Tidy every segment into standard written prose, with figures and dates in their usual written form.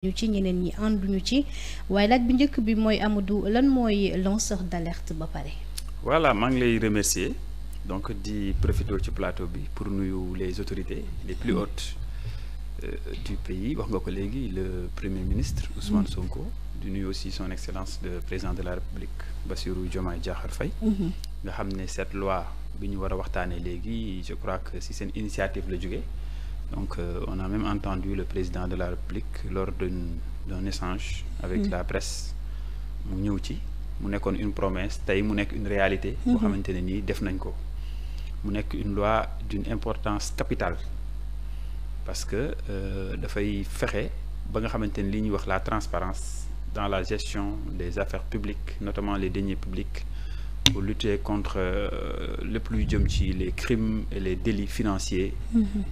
ñu ci ñeneen ñi ànduñu ci waaye laaj bi njëkk bi mooy Amadou lan mooy lanceur d'alerte ba pare. voilà maa ngi lay remercier donc di profiter ci plateau bi pour nuyu les autorités les plus hautes du pays wax nga ko léegi le premier ministre Ousmane Sonko di nuyu aussi son excellence le président de la République Bassirou Diomaye Diakhar Faye nga xam ne cette loi bi ñu war a waxtaanee léegi je crois que si seen initiative la jógee. Donc on a même entendu le président de la République lors d'un échange avec la presse mu ñëw ci mu nekkoon une promesse tey mu nekk une réalité boo xamante ne nii def nañ ko mu nekk une loi d'une importance capitale parce que dafay fexe ba nga xamante ne li ñuy wax la transparence dans la gestion des affaires publiques notamment les deniers publics pour lutter contre lépp luy jëm ci les crimes et les délits financiers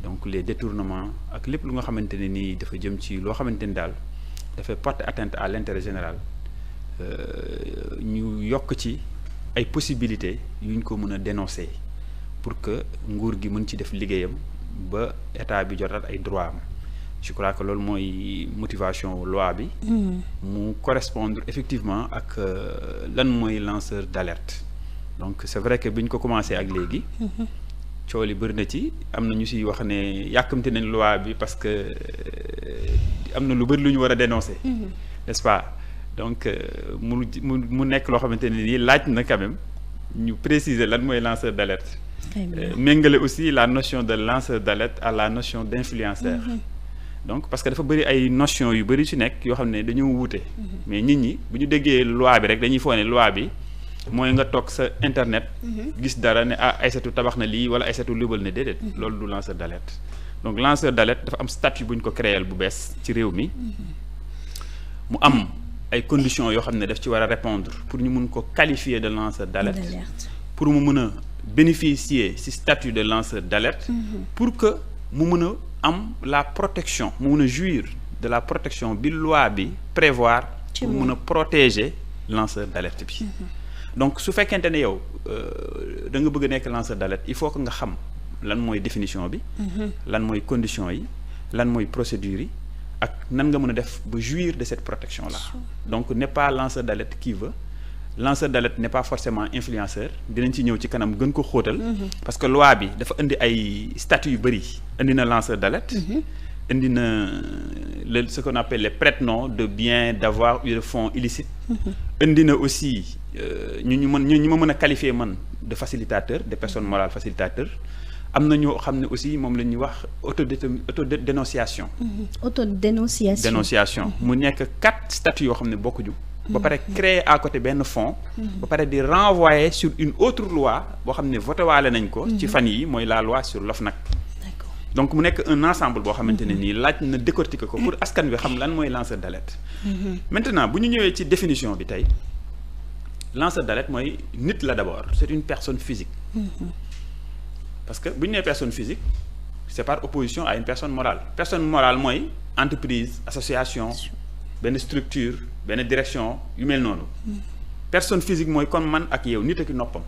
donc les détournements ak lépp lu nga xamante ne nii dafa jëm ci loo xamante ni daal dafay porter atteinte à l'intérêt général ñu yokk ci ay possibilités yuñ ko mën a dénoncer pour que nguur gi mën ci def liggéeyam ba état bi jotaat ay droits am je crois que loolu mooy motivation loi bi mu correspondre effectivement ak lan mooy lanceur d'alerte donc c'est vrai que bi ñu ko commencé ak léegi coow li bëri na ci am na ñu si wax ne yàkkamte nañ loi bi parce que am na lu bëri lu ñu war a dénoncer n'est-ce pas donc mu nekk loo xamante ne nii laaj na quand même ñu préciser lan mooy lanceur d'alerte méngale aussi la notion de lanceur d'alerte à la notion d'influenceur donc parce que dafa bëri ay notions yu bëri ci nekk yoo xam ne dañoo wuute mais nit ñi bu ñu déggee loi bi rek dañuy foog ne loi bi mooy nga toog sa internet gis dara ne Aïssatou tabax na lii wala Aïssatou lubal ne déedéet loolu du lanceur d'alerte donc lanceur d'alerte dafa am statut bu ñu ko créer bu bees ci réew mi mu am ay conditions yoo xam ne daf ci war a répondre pour ñu mun ko qualifier de lanceur d'alerte pour mu mën a bénéficier ci statut de lanceur d'alerte pour que mu mën a am la protection mu mën a jouir de la protection bi loi bi prévoir pour mën a protéger lanceur d'alerte bi donc su fekkente ne yow da nga bëgg a nekk lanceur d'alerte il faut que nga xam lan mooy définition bi lan mooy condition yi lan mooy procédure yi ak nan nga mën a def ba jouir de cette protection là donc n'est pas lanceur d'alerte qui veut lanceur d'alerte n'est pas forcément influenceur dinañ ci ñëw ci kanam gën ko xóotal parce que loi bi dafa indi ay statuts yu bëri indi na lanceur d'alerte indi na ce qu'on appelle les prête-noms de biens d'avoir ou de fonds illicites indi na aussi ñu ma mën a qualifier man de facilitateur de personnes morales facilitateurs am na ñoo xam ne aussi moom la ñuy wax autodénonciation dénonciation mu nekk 4 statuts yoo xam ne bokkuñu ba pare créer à côté benn fonds ba pare di renvoyer sur une autre loi boo xam ne voté waale nañ ko ci fan yi mooy la loi sur l'OFNAC donc mu nekk un ensemble boo xamante ne nii laaj na décortiquer ko pour askan wi xam lan mooy lanceur d'alerte maintenant bu ñu ñëwee ci définition bi tey lanceur d'alerte mooy nit la d'abord c'est une personne physique parce que bu ñu nee personne physique c'est par opposition à une personne morale mooy entreprise association benn structure benn direction yu mel noonu personne physique mooy comme man ak yow nit ak i noppam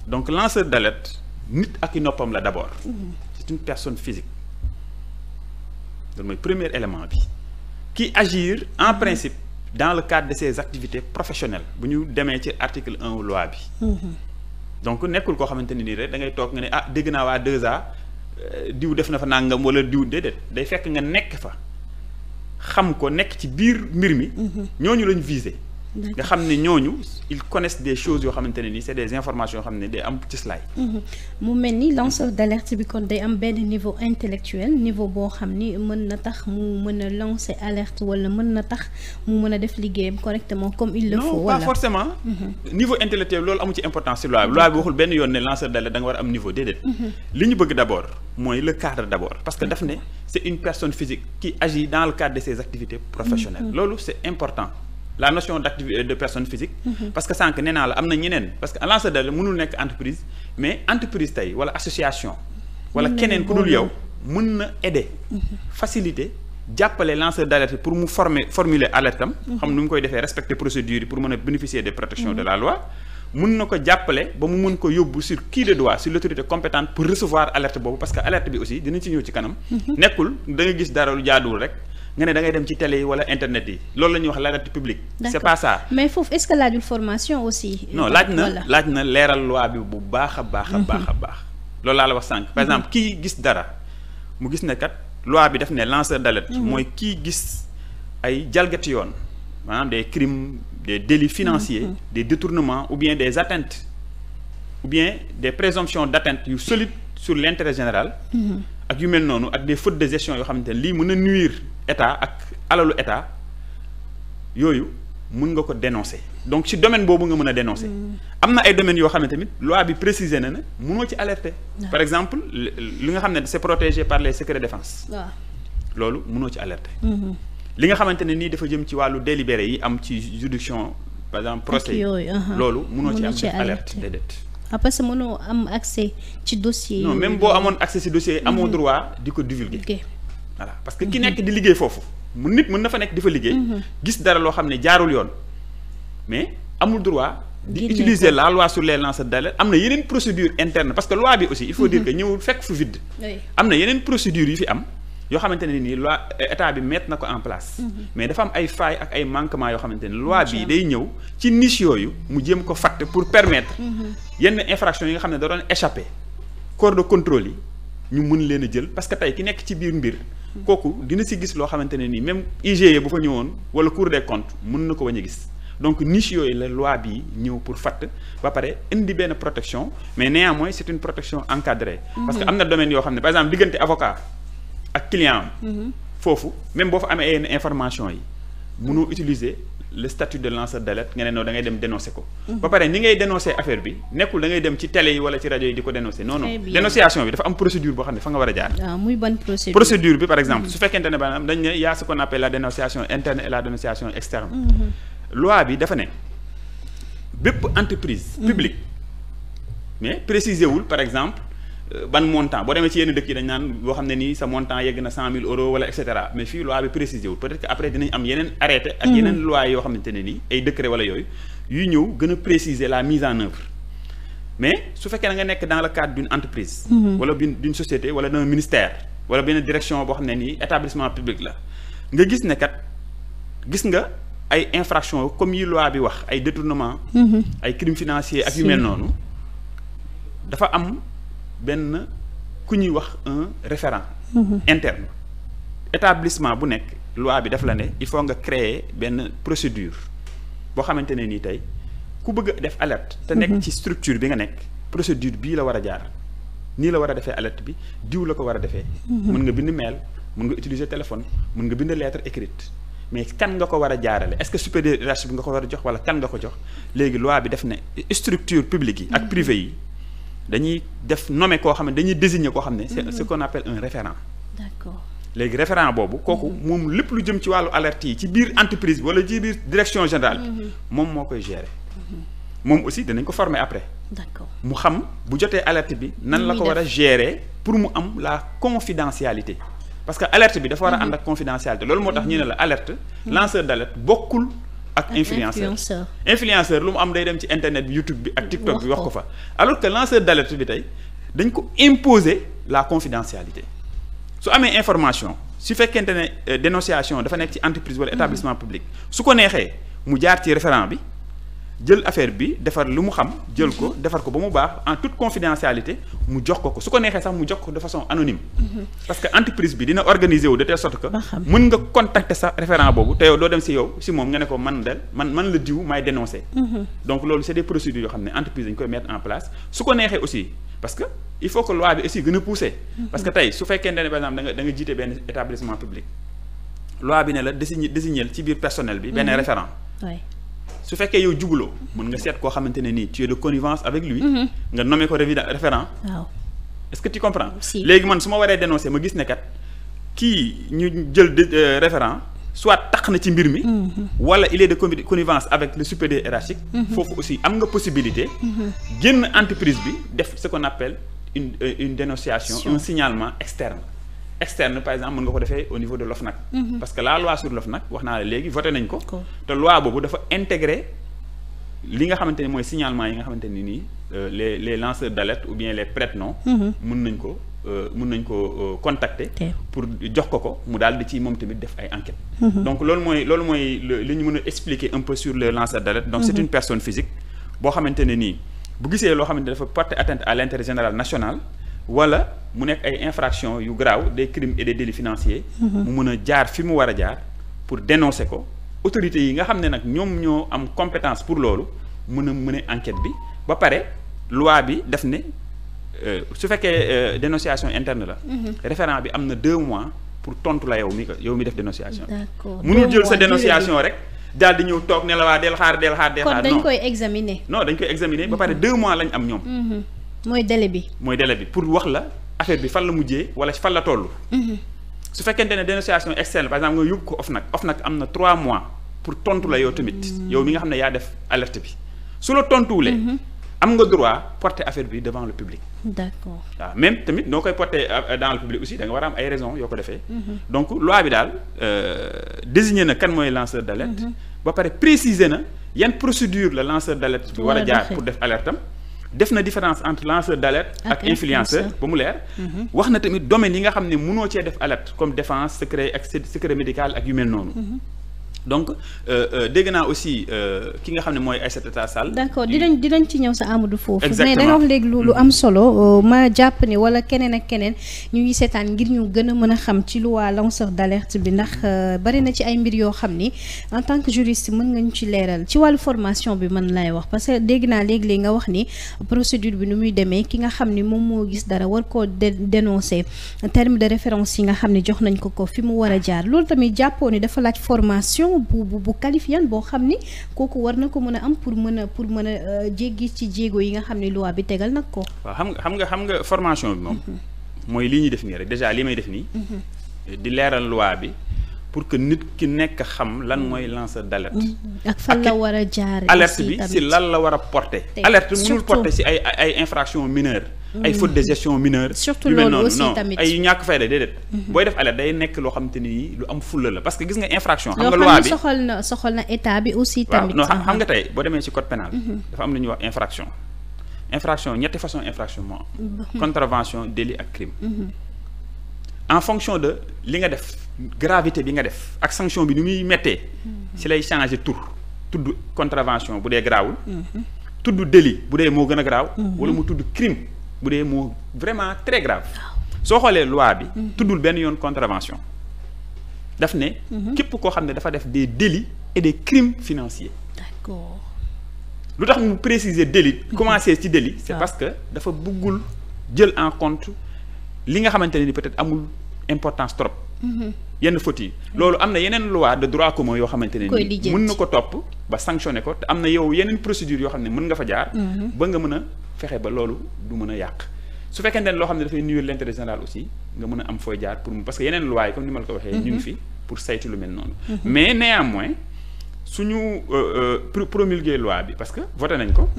donc lanceur d'alerte nit ak i noppam la d'abord c'est une personne physique loolu mooy premier élément bi qui agir en principe dans le cadre de ses activités professionnelles bu ñu demee ci article 1 loi bi donc nekkul koo xamante ne nii rek da ngay toog nga ne dégg naa waa 2A diw def na fa nangam wala diw déedéet day fekk nga nekk fa xam ko nekk ci biir mbir mi ñooñu lañ viser nga xam ne ñooñu ils connaissent des choses yoo xamante ne nii c'est des informations yoo xam ne day am ci slide mu mel ni lanceur d'alerte bi kon day am benn niveau intellectuel niveau boo xam ni mën na tax mu mën a lancer alerte wala mën na tax mu mën a def liggéeyam correctement comme il le faut non pas forcément niveau intellectuel loolu amu ci importance ci loi bi waxul benn yoon ne lanceur d'alerte da nga war a am niveau déedéet li ñu bëgg d'abord mooy le cadre d'abord parce que daf ne c'est une personne physique qui agit dans le cadre de ses activités professionnelles loolu c'est important la notion d'activité de personne physique parce que sànq nee naa la am na ñeneen parce que lanceur d'alerte mënul nekk entreprise mais entreprise tey wala association wala keneen ku dul yow mën na aider faciliter jàppale lanceur d'alerte pour mu formuler alerte am xam nu mu koy defee respecter procédures yi pour mën a bénéficier des protections de la loi mën na ko jàppale ba mu mën ko yóbbu sur qui de droit sur l'autorité compétente pour recevoir alerte boobu parce que alerte bi aussi dinañ ci ñëw ci kanam nekkul da nga gis dara lu jaaduwul rek nga ne da ngay dem ci télé yi wala internet yi loolu la ñuy wax l'alerte publique. c'est pas ça. mais foofu est-ce que laajul formation aussi. non laaj na leeral loi bi bu baax a baax a baax a baax. loolu laa la wax sànq par exemple kii gis dara mu gis ne kat loi bi daf ne lanceur d'alerte. mooy kii gis ay jalgati yoon maanaam des crimes des délits financiers. des détournements ou bien des atteintes ou bien des présomptions d'atteinte yu solides sur l'intérêt général. ak yu mel noonu ak des fautes de gestion yoo xamante ne lii mën a nuire état ak alalu état yooyu mën nga ko dénoncer donc ci domaine boobu nga mën a dénoncer. am na ay domaines yoo xam ne tamit loi bi préciser na ne mënoo ci alerter. par exemple li nga xam ne c'est protégé par les secrets défense. waaw loolu mënoo ci alerter. li nga xamante ne nii dafa jëm ci wàllu délibéré yi am ci juridiction par exemple procès loolu mënoo ci am def alerte déedéet. parce que mënoo am accès ci dossier yi. non même boo amoon accès ci dossier yi amoo droit di ko divulguer. voilà parce que ki nekk di liggéey foofu nit mën na fa nekk di fa liggéey. gis dara loo xam ne jaarul yoon mais amul droit. di utiliser la loi sur les lanceurs d'alerte am na yeneen procédure interne parce que loi bi aussi il faut dire que ñëwul fekk fu vide. am na yeneen procédures yu fi am yoo xamante ne nii loi état bi mettre na ko en place. mais dafa am ay failles ak ay manquements yoo xamante ne loi bi day ñëw ci niche yooyu mu jéem ko fatt pour permettre. yenn infractions yi nga xam ne da doon échapper corps de contrôle yi ñu mën leen a jël parce que tey ki nekk ci biir mbir. kooku dina si gis loo xamante ne nii même IGE bu fa ñëwoon wala Cour des comptes mën na ko bañ a gis donc niche yooyu la loi bi ñëw pour fatt ba pare indi benn protection mais néanmoins c'est une protection encadrée. parce que am na domaine yoo xam ne par exemple diggante avocat ak client am. foofu même boo fa amee yenn information yi mënoo utiliser le statut de lanceur d'alerte nga ne non da ngay dem dénoncer ko. ba pare ni ngay dénoncer affaire bi nekkul da ngay dem ci télé yi wala ci rajo yi di ko dénoncer non non dénonciation bi dafa am procédure boo xam ne fa nga war a jaar. waaw muy ban procédure. procédure bi par exemple su fekkente ne maanaam dañ ne y a ce qu'on appelle la dénonciation interne et la dénonciation externe. loi bi dafa ne bépp entreprise. publique mais préciser wul par exemple. ban montant boo demee ci yenn dëkk yi dañ naan boo xam ne nii sa montant yegg na 100 000 euros wala et cetera mais fii loi bi précisé wul peut-être que après dinañ am yeneen arrêté ak yeneen loi yoo xamante ne nii ay décret wala yooyu yuy ñëw gën a préciser la mise en œuvre mais su fekkee da nga nekk dans le cadre d'une entreprise wala d'une société wala d'un ministère wala benn direction boo xam ne nii établissement public la nga gis ne kat gis nga ay infractions comme yi loi bi wax ay détournement ay crimes financiers ak yu mel noonu dafa am benn ku ñuy wax un référent interne établissement bu nekk loi bi daf la ne il faut nga créer benn procédure boo xamante ne nii tey ku bëgg a def alerte te nekk ci structure bi nga nekk procédure bii la war a jaar nii la war a defee alerte bi diw la ko war a defee mën nga bind mail mën nga utiliser téléphone mën nga bind lettre écrite mais kan nga ko war a jaarale est-ce que supérieur hiérarchique bi nga ko war a jox wala kan nga ko jox léegi loi bi def ne structure publique yi ak privé yi dañuy def nommer koo xam ne dañuy désigner koo xam ne c'est ce qu'on appelle un référent. D'accord. léegi référent boobu kooku moom lépp lu jëm ci wàllu alerte yi ci biir entreprise bi wala ci biir direction générale bi moom moo koy gérer moom aussi danañ ko former après. D'accord. mu xam bu jotee alerte bi nan la ko war a gérer pour mu am la confidentialité parce que alerte bi dafa war a ànd ak confidentialité loolu moo tax ñu ne la alerte lanceur d'alerte bokkul ak influenceur lu mu am day dem ci internet bi YouTube bi ak TikTok bi wax ko fa alors que lanceur d'alerte bi tey dañ ko imposer la confidentialité su amee information su fekkente ne dénonciation dafa nekk ci entreprise wala établissement public su ko neexee mu jaar ci référent bi jël affaire bi defar lu mu xam jël ko defar ko ba mu baax en toute confidentialité mu jox ko su ko neexee sax mu jox ko de façon anonyme parce que entreprise bi dina organiser wu de telle sorte que mën nga contacter sa référent boobu te yow doo dem si yow si moom nga ne ko man la diw may dénoncer donc loolu c'est des procédures yoo xam ne entreprise dañu koy mettre en place su ko neexee aussi parce que il faut que loi bi aussi gën a pousser parce que tey su fekkente ne par exemple da nga jiite benn établissement public loi bi ne la désigner ci biir personnel bi benn référent su fekkee yow jubuloo mën nga seet koo xamante ne nii tu es de connivence avec lui nga nommé ko référent waaw est-ce que tu comprends léegi man su ma waree dénoncer ma gis ne kat kii ñu jël référent soit tax na ci mbir mi wala il est de connivence avec le supérieur hiérarchique foofu aussi am nga possibilité génn entreprise bi def ce qu'on appelle une dénonciation un signalement externe par exemple mën nga ko defee au niveau de l'OFNAC parce que la loi sur l'OFNAC wax naa la léegi voté nañ ko te loi boobu dafa intégrer li nga xamante ni mooy signalement yi nga xamante ni nii les lanceurs d'alerte ou bien les prête-noms mën nañ ko mun nañ ko contacter pour jox ko mu daal di ci moom tamit def ay enquêtes. Donc loolu mooy li ñu mën a expliquer un peu sur le lanceur d'alerte. Donc c'est une personne physique boo xamante ne nii bu gisee loo xamante ne dafa porter atteinte à l'intérêt général national wala mu nekk ay infractions yu graaw des crimes et des délits financiers. mu mën a jaar fi mu war a jaar pour dénoncer ko autorités yi nga xam ne nag ñoom ñoo am compétence pour loolu mën a mener enquête bi ba pare loi bi def ne. su fekkee dénonciation interne la. référent bi am na 2 mois pour tontu la yow mi def dénonciation. d'accord mënul jël sa dénonciation rek daal di ñëw toog ne la waa del xaar. kon dañ koy examiner. non dañ koy examiner ba pare 2 mois lañ am ñoom. mooy délai bi. pour wax la affaire bi fan la mujjee wala fan la toll. su fekkente ne dénonciation externe par exemple nga yóbbu ko OFNAC am na 3 mois pour tontu la yow tamit. yow mi nga xam ne yaa def alerte bi su la tontuwulee. am nga droit porter affaire bi devant le public. D'accord. waaw même tamit noo koy porter dans le public aussi da nga war a am ay raisons yoo ko defee. Donc loi bi daal désigner na kan mooy lanceur d'alerte. ba pare préciser na yan procédure la lanceur d'alerte bi war a jaar pour def alerte am. def na différence entre lanceur d'alerte ak influenceur ba mu leer. wax na tamit domaine yi nga xam ne mënoo cee def alerte comme défense secret médical ak yu mel noonu. Donc dégg naa aussi ki nga xam ne mooy Aïssata Tall Sall. d'accord dinañ ci ñëw sa Amadou foofu. exactement mais da nga wax léegi lu am solo ma jàpp ni wala keneen ak keneen ñu ngi seetaan ngir ñu gën a mën a xam ci loi lanceur d'alerte bi ndax bari na ci ay mbir yoo xam ni en tant que juriste mën nga ñu ci leeral ci wàllu formation bi mën lay wax parce que dégg naa léegi nga wax ni procédure bi nu muy demee ki nga xam ni moom moo gis dara war koo dénoncer terme de référence yi nga xam ni jox nañ ko fi mu war a jaar loolu tamit jàppoo ni dafa laaj formation. bu qualifiant boo xam ni kooku war na ko mën a am pour mën a jéggi ci jéego yi nga xam ne loi bi tegal nag ko. waaw xam nga formation bi moom. mooy li ñuy def nii rek déjà li may def nii. di leeral loi bi pour que nit ki nekk xam lan mooy lanceur d'alerte. ak fan la war a jaar. alerte bi si lan la war a porter. alerte mënul porter si ay infractions mineures. ay fautes de gestion mineure. surtout loolu aussi tamit ay ñàkk fayda déedéet. booy def alerte day nekk loo xamante ni lu am fulla la parce que gis nga infraction. xam nga loi bi soxal na état bi aussi tamit. non xam nga tey boo demee ci code pénal. dafa am lu ñuy wax infraction ñetti façon infraction moo am. contravention délit ak crime. en fonction de li nga def gravité bi nga def ak sanction bi ni muy méttee. ci lay changer tudd contravention bu dee garaawul. tudd délit bu dee moo gën a garaaw. wala mu tudd crime. bu dee moo vraiment très grave soo xoolee loi bi tuddul benn yoon contravention daf ne képp koo xam ne dafa def des délits et des crimes financiers. D'accord. lu tax mu préciser délit commencer ci délit c'est parce que dafa bëggul jël en compte li nga xamante ne ni peut-être amul importance trop yenn fautes yi loolu am na yeneen loi de droit commun yoo xamante ne ni mën na ko topp ba sanctionner ko te am na yow yeneen procédure yoo xam ne mën nga fa jaar ba nga mën a fexe ba loolu du mën a yàq su fekkente ne loo xam ne dafay nuire l'intérêt général aussi nga mën a am fooy jaar pour parce que yeneen loi yi comme ni ma la ko waxee ñu ngi fi pour saytu lu mel noonu mais néanmoins suñu promulguer loi bi parce que voté nañ ko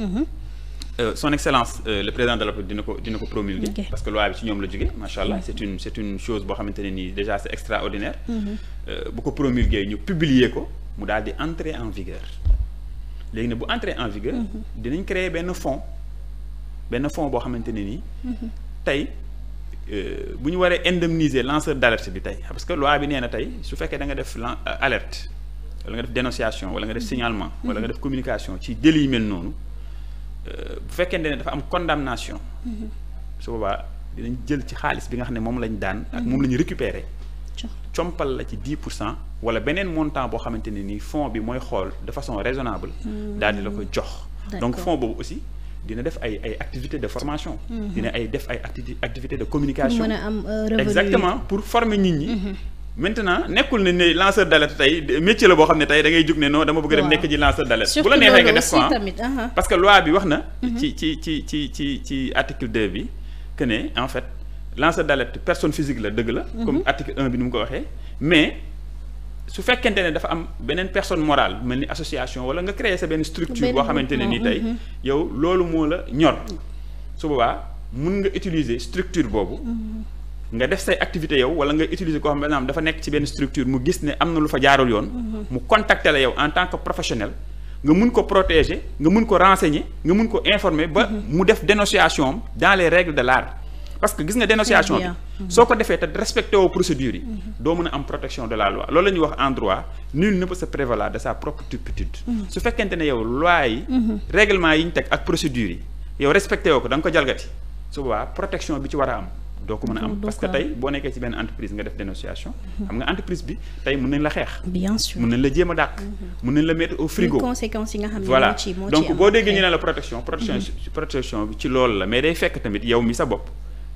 son excellence le président de la République dina ko promulguer parce que loi bi ci ñoom la jógee macha allah c'est une chose boo xamante ne nii déjà c'est extraordinaire bu ko promulguer ñu publier ko mu daal di entrer en vigueur léegi ne bu entrer en vigueur dinañ créer benn fonds boo xamante ne nii tey bu ñu waree indemniser lanceur d'alerte bi tey parce que loi bi nee na tey su fekkee da nga def alerte wala nga def dénonciation wala nga def signalement wala nga def communication ci délit yi mel noonu bu fekkente ne dafa am condamnation su boobaa dinañ jël ci xaalis bi nga xam ne moom lañ daan ak moom la ñu récupérer compal la ci 10% wala beneen montant boo xamante ne nii fonds bi mooy xool de façon raisonnable daal di la ko jox donc fonds boobu aussi dina def ay activités de formation dina def ay activités de communication mën a am revenu exactement pour former nit ñi maintenant nekkul ne lanceur d'alerte tey métier la boo xam ne tey da ngay jug ne non dama bëgg a dem nekk ji lanceur d'alerte bu la neexee nga def ko parce que loi bi wax na ci article 2 bi que ne en fait lanceur d'alerte personne physique la dëgg la comme article 1 bi ni mu ko waxee mais su fekkente ne dafa am beneen personne morale mel ni association wala nga créer sa benn structure boo xamante ne ni tey yow loolu moo la ñor su boobaa mun nga utiliser structure boobu nga def say activité yow wala nga utiliser koo xam ne dafa nekk ci benn structure mu gis ne am na lu fa jaarul yoon mu contacter la yow en tant que professionnel nga mun ko protéger nga mun ko renseigner nga mun ko informer ba mu def dénonciation dans les règles de l'art parce que gis nga dénonciation bi soo ko defee te respecté woo procédure yi doo mën a am protection de la loi loolu la ñuy wax en droit nul ne peut se prévaloir de sa propre turpitude su fekkente ne yow loi yi règlement yi ñu teg ak procédure yi yow respecté woo ko da nga ko jalgati su boobaa protection bi ci war a am doo ko mën a am parce que tey boo nekkee ci benn entreprise nga def dénonciation xam nga entreprise bi tey mën nañ la xeex bien sûr mën nañ la jéem a dàq mën nañ la mettre au frigo conséquences yi nga xam ne voilà moo ci donc boo déggee ñu ne la protection bi ci loolu la mais day fekk tamit yow mi sa bopp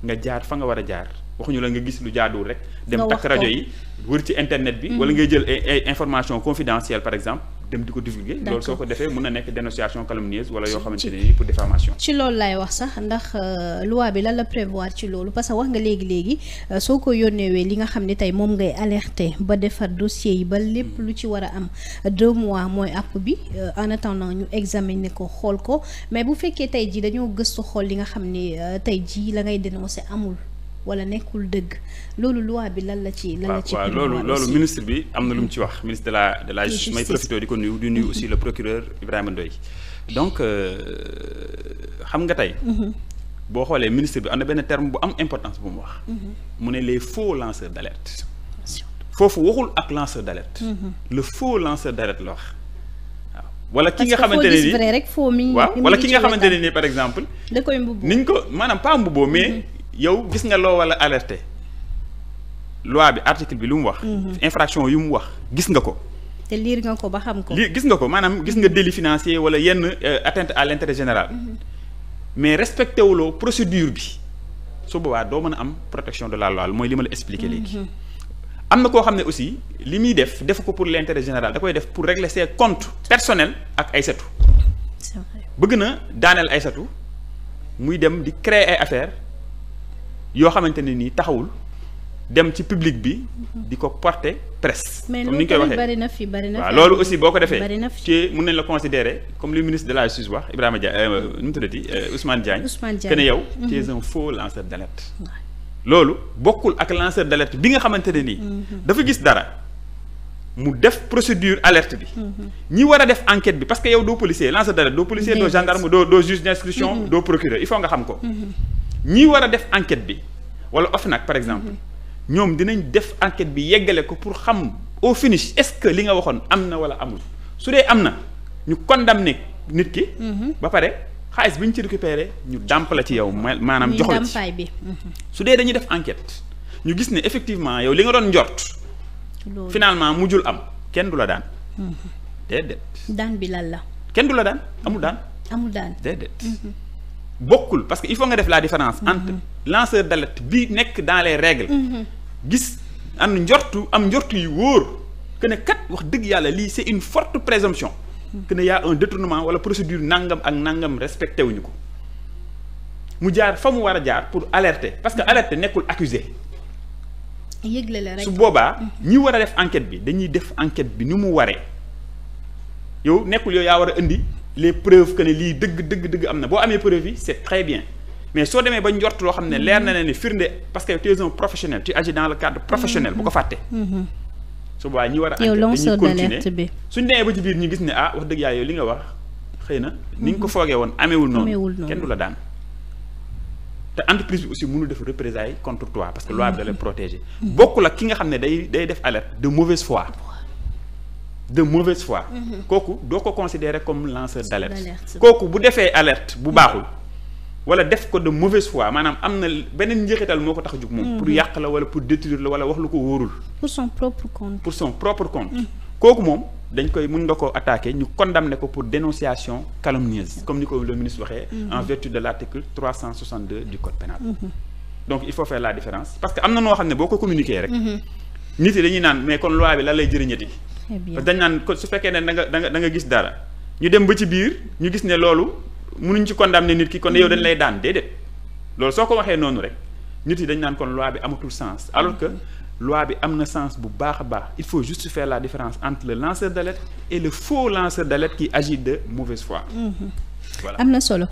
nga jaar fa nga war a jaar waxuñu la nga gis lu jaaduwul rek dem takk rajo yi wër ci internet bi wala ngay jël ay information confidentielle par exemple dem di ko divulguer loolu soo ko defee mën na nekk dénonciation calomnieuse wala yoo xamante ne nii pour diffamation ci loolu laay wax sax ndax loi bi lan la prévoir ci loolu parce que wax nga léegi soo ko yónneewee li nga xam ne tey moom ngay alerter ba defar dossier yi ba lépp lu ci war a am 2 mois mooy app bi en attendant ñu examiner ko xool ko mais bu fekkee tey jii dañoo gëstu xool li nga xam ne tey jii la ngay dénoncer amul wala nekkul dëgg loolu loi bi lan la ci waaw loolu ministre bi am na lu mu ci wax ministre de la justice may profité di ko nuyu di nuyu aussi le procureur Ibrahima Ndoye donc xam nga tey boo xoolee ministre bi am na benn terme bu am importance bu mu wax mu ne les faux lanceurs d'alerte foofu waxul ak lanceur d'alerte le faux lanceur d'alerte la wax waaw wala ki nga xamante ne ni waaw wala ki nga xamante ne ni par exemple da koy mbubboo niñ ko maanaam pas mbubboo mais yow gis nga loo wala alerté loi bi article bi lu mu wax infraction yu mu wax gis nga ko te liir nga ko ba xam ko gis nga ko maanaam gis nga délit financier wala yenn atteinte à l'intérêt général mais respecté wuloo procédure bi su boobaa doo mën a am protection de la loi mooy li ma la expliqué léegi am na koo xam ne aussi li muy def ko pour l'intérêt général da koy def pour régler ses comptes personnels ak Aïssatou bëgg na daaneel Aïssatou muy dem di créer ay affaires yoo xamante ne nii taxawul dem ci public bi di ko porter presse. comme ni ñu koy waxee bari na fi waaw loolu aussi boo ko defee ci mën nañ la considérer comme le ministre de la justice wax Ibrahima Dia nu mu tuddati Ousmane Diagne que ne yow tu es un faux lanceur d'alerte loolu bokkul ak lanceur d'alerte bi nga xamante ne nii dafa gis dara mu def procédure alerte bi ñi war a def enquête bi parce que yow doo policier lanceur d'alerte doo policier doo gendarme doo juge d'instruction doo procureur il faut nga xam ko ñi war a def enquête bi wala OFNAC par exemple ñoom dinañ def enquête bi yeggale ko pour xam au finish est-ce que li nga waxoon am na wala amul su dee am na ñu condamné nit ki ba pare xaalis bi ñu ci récupéré ñu dàmp la ci yow maanaam jox la ci su dee dañuy def enquête ñu gis ne effectivement yow li nga doon njort finalement mujjul am kenn du la daan déedéet daan bi lan la kenn du la daan amul daan déedéet bokkul parce que il faut nga def la différence entre lanceur d'alerte bi nekk dans les règles gis am njortu yu wóor que ne kat wax dëgg yàlla lii c'est une forte présomption que ne y a un détournement wala procédure nangam ak nangam respecté wuñu ko mu jaar fa mu war a jaar pour alerter parce que alerter nekkul accusé yëgle la rek su boobaa ñi war a def enquête bi dañuy def enquête bi ni mu waree yow nekkul yow yaa war a indi les preuves que ne lii dëgg am na boo amee preuve yi c'est très bien mais soo demee ba njort loo xam ne leer na ne firnde parce que tu es un professionnel tu agis dans le cadre professionnel bu ko fàtte su boobaa ñi war a enquête dañuy continuer suñ demee ba ci biir ñu gis ne wax dëgg yàlla yow li nga wax xëy na ni nga ko foogee woon ameewul noonu kenn du la daan te entreprise bi aussi mënul def représailles contre toi parce que loi bi da lay protéger bokkul ak ki nga xam ne day def alerte de mauvaise foi kooku doo ko considérer comme lanceur d'alerte kooku bu defee alerte bu baaxul wala def ko de mauvaise foi maanaam am na beneen njeexital moo ko tax a jug moom pour yàq la wala pour détruire la wala wax lu ko wóorul pour son propre compte kooku moom dañ koy mën nga ko attaquer ñu condamner ko pour dénonciation calomnieuse comme ni ko le ministre waxee en vertu de l'article 362 du code pénal donc il faut faire la différence parce que am na noo xam ne boo ko communiquer rek nit yi dañuy naan mais kon loi bi lan lay jëriñati parce que dañ naan su fekkee ne da nga gis dara ñu dem ba ci biir ñu gis ne loolu mënuñ ci condamner nit ki kon yow dañ lay daan déedéet loolu soo ko waxee noonu rek nit yi dañ naan kon loi bi amatul sens alors que loi bi am na sens bu baax a baax il faut juste faire la différence entre le lanceur d'alerte et le faux lanceur d'alerte qui agit de mauvaise foi voilà. am na solo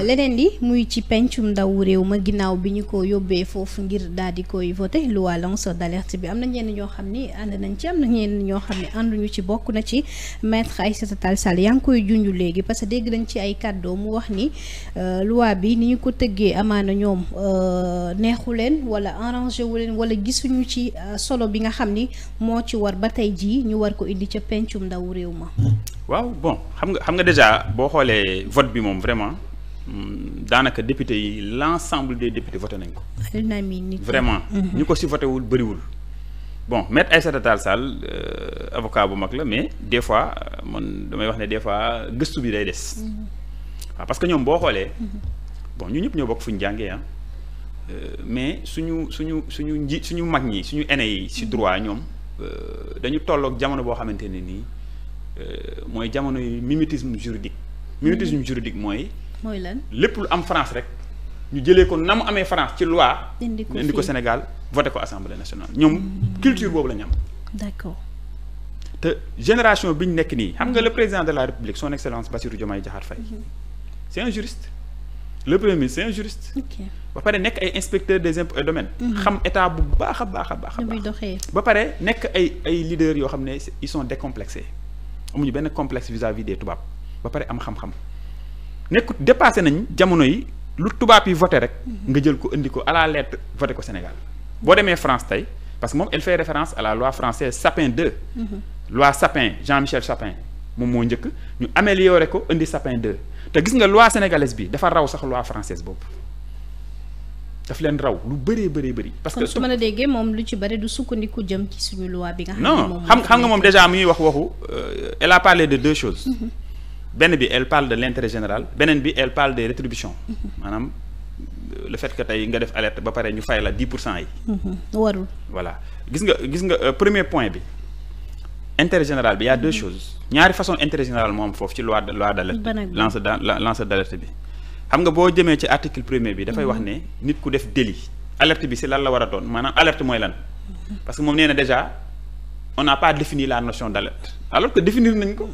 leneen li muy ci pencum ndaw réew ma ginnaaw bi ñu ko yóbbee foofu ngir daal di koy voté loi lanceur d'alerte bi am na ñenn ñoo xam ni ànd nañ ci am na ñenn ñoo xam ne ànduñu ci bokk na ci maître Aïssata Tall Sall yaa ngi koy junj léegi parce que dégg nañ ci ay kàddoo mu wax ni loi bi ni ñu ko tëggee amaana ñoom neexu leen wala arrangé wu leen wala gisuñu ci solo bi nga xam ni moo ci war ba tey jii ñu war ko indi ca pencum ndaw réew ma. waaw bon xam nga déjà boo xoolee vote bi moom vraiment daanaka député yi l'ensemble des députés voté nañ ko. vraiment ñu ko si voté wul bëriwul. bon maître Aïssata Tall Sall avocat bu mag la mais des fois man damay wax ne des fois gëstu bi day des. waaw parce que ñoom boo xoolee. bon ñu ñëpp ñoo bokk fu ñu jàngee mais suñu mag ñi suñu aîné yi si droit ñoom dañu tolloog jamono boo xamante ne nii. mooy jamono yu mimétisme juridique mooy lan lépp lu am France rek ñu jëlee ko na mu amee France ci loi indi ko Sénégal voté ko Assemblée nationale ñoom culture boobu la ñu am. d'accord te génération bi ñu nekk nii xam nga le président de la République son excellence Bassirou Diomaye Diakhar Faye c'est un juriste le premier ministre c'est un juriste ba pare nekk ay inspecteur des impôts et domaines xam état bu baax a baax ba pare nekk ay leaders yoo xam ne ils sont décomplexés amuñu benn complexe vis-à-vis des tubaab ba pare am xam-xam nekkut dépassé nañ jamono yi lu tubaab yi voté rek nga jël ko indi ko à la lettre voté ko Sénégal boo demee France tey parce que moom elle fait référence à la loi française Sapin 2 loi Sapin Jean-Michel Sapin moom moo njëkk ñu amélioré ko indi Sapin 2 te gis nga loi sénégalaise bi dafa raw sax loi française boobu daf leen raw lu bëri parce que su ma la déggee moom lu ci bëri du sukkandiku jëm ci suñu loi bi nga xam ne non xam nga moom déjà muy wax waxu elle a parlé de deux choses benn bi elle parle de l'intérêt général beneen bi elle parle des rétributions maanaam le fait que tey nga def alerte ba pare ñu fay la 10% yi warul voilà gis nga premier point bi intérêt général bi y a deux choses ñaari façon intérêt général moo am foofu ci loi d'alerte lanceur d'alerte bi xam nga boo jëmee ci article premier bi dafay wax ne nit ku def délit alerte bi si lan la war a doon maanaam alerte mooy lan parce que moom nee na déjà on n'a pas défini la notion d'alerte alors que définir nañ ko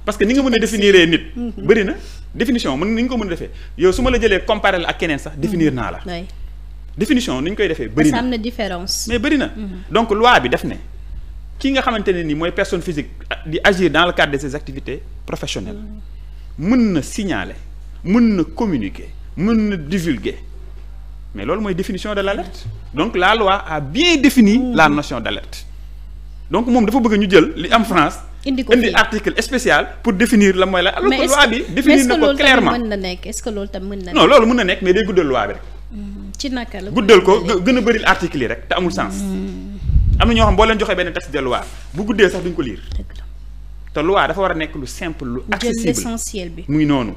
parce que ni nga mën a définir nit bëri na définition ni ñu ko mën a defee yow su ma la jëlee comparer la ak keneen sax définir naa la définition ni ñu koy defee bëri na am na différence mais bëri na donc loi bi def ne ki nga xamante ne ni mooy personne physique di agir dans le cadre de ses activités professionnelles mën na signaler mën na communiquer mën na divulguer mais loolu mooy définition de l'alerte donc la loi a bien défini la notion d'alerte donc moom dafa bëgg ñu jël li am France indi article spécial pour définir la mooy la alors que loi bi définir na ko clairement est-ce que loolu tam mën na nekk non loolu mën na nekk mais day guddal loi bi rek ci naka la guddal ko gën a bëri article yi rek te amul sens am na ñoo xam boo leen joxee benn texte de loi bu guddee sax duñ ko lire te loi dafa war a nekk lu simple lu accessible l'essentiel bi muy noonu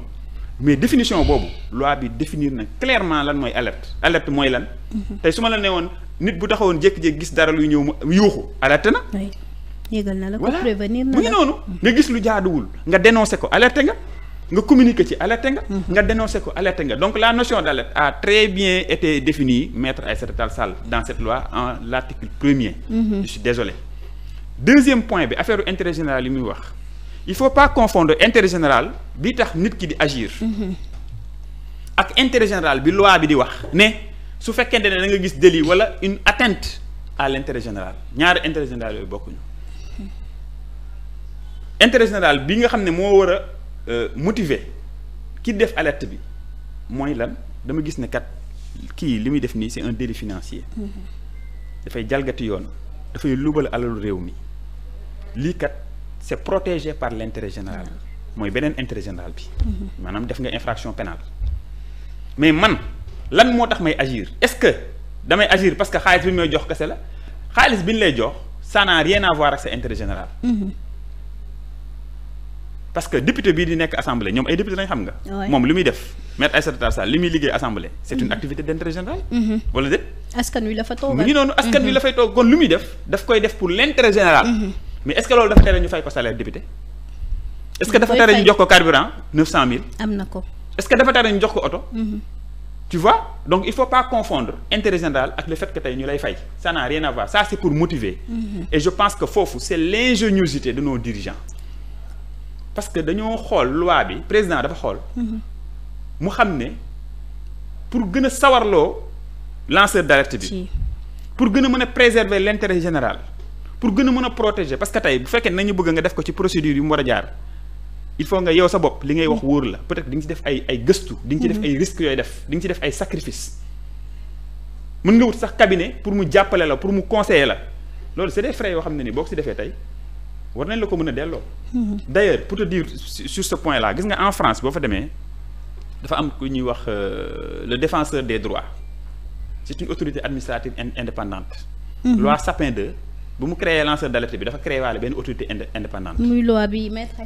mais définition boobu loi bi définir na clairement lan mooy alerte mooy lan tey su ma la nee woon nit bu taxawoon jékki-jékki gis dara luy ñëw mu yuuxu alerte na yégal na la ko prévenir na mu ngi noonu nga gis lu jaaduwul nga dénoncer ko alerte nga communiquer ci alerte nga dénoncer ko alerte nga donc la notion d'alerte a très bien été définie maître Aïssata Tall Sall dans cette loi en l'article 1er je suis désolé deuxième point bi affaire intérêt général yi muy wax il faut pas confondre intérêt général bi tax nit ki di agir ak intérêt général bi loi bi di wax ne su fekkente ne da nga gis délit wala une atteinte à l'intérêt général ñaari intérêt général yooyu bokkuñu intérêt général bi nga xam ne moo war a motiver ki def alerte bi mooy lan dama gis ne kat kii li muy def nii c'est un délit financier dafay jalgati yoon dafay lubal alalu réew mi lii kat c'est protégé par l'intérêt général mooy beneen intérêt général bi maanaam def nga infraction pénale mais man lan moo tax may agir est-ce que damay agir parce que xaalis bi may jox kese la xaalis bi ñu lay jox ça n'a rien à voir ak sa intérêt général parce que député bii di nekk assemblée ñoom ay député lañ xam nga moom li muy def maître Aïssata Tall Sall li muy liggéey assemblée c'est une activité d'intérêt général wala déet askan wi la fa toog mu ngi noonu askan wi la fay toog kon lu muy def daf koy def pour l'intérêt général mais est-ce que loolu dafa tere ñu fay ko salaire député est-ce que dafa tere ñu jox ko carburant 900 000 am na ko est-ce que dafa tere ñu jox ko oto tu vois donc il faut pas confondre intérêt général ak le fait que tey ñu lay fay ça n'a rien à voir ça c'est pour motiver et je pense que foofu c'est l'ingéniosité de nos dirigeants parce que dañoo xool loi bi président dafa xool mu xam ne pour gën a sawarloo lanceur d'alerte bi pour gën a mën a préserver l'intérêt général pour gën a mën a protéger parce que tey bu fekkee nañu bëgg nga def ko ci procédure yu mu war a jaar il faut nga yow sa bopp li ngay wax wóor la peut-être di nga ci def ay gëstu di nga ci def ay risques yooyu def di nga ci def ay sacrifices mën nga wut sax cabinet pour mu jàppale la pour mu conseiller la loolu c'est des frais yoo xam ne ni boo ko si defee tey war nañ la ko mën a delloo. D'ailleurs pour te dire sur ce point là gis nga en France boo fa demee dafa am ku ñuy wax le défenseur des droits c'est une autorité administrative indépendante. Loi Sapin 2 bu mu créé lanceur d'alerte bi dafa créé waale benn autorité indépendante. muy loi bi maître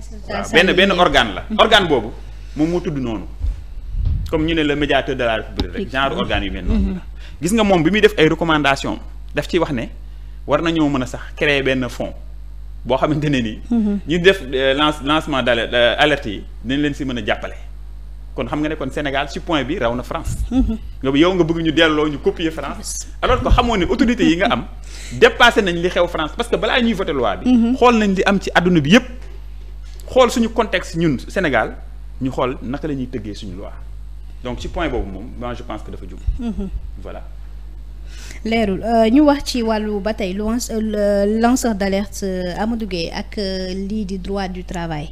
benn organe la. organe boobu moom moo tudd noonu comme ñu ne le médiateur de la République rek genre organe yu mel noonu la. gis nga moom bi muy def ay recommandations daf ciy wax ne war nañoo mën a sax créer benn fonds boo xamante ne nii. ñu def lancement d'alerte yi dinañ leen si mën a jàppale. kon xam nga ne kon Sénégal ci point bi raw na France. yow nga bëgg ñu delloo ñu copier France. alors que xamoo ne autorité yi nga am dépassé nañ li xew France parce que balaa ñuy voter loi bi. xool nañ li am ci àdduna bi yépp xool suñu contexte ñun Sénégal ñu xool naka la ñuy tëggee suñu loi donc ci point boobu moom moi je pense que dafa jub. voilà. leerul ñu wax ci wàllu ba tey lanceur d'alerte Amadou Gueye ak lii di droit du travail.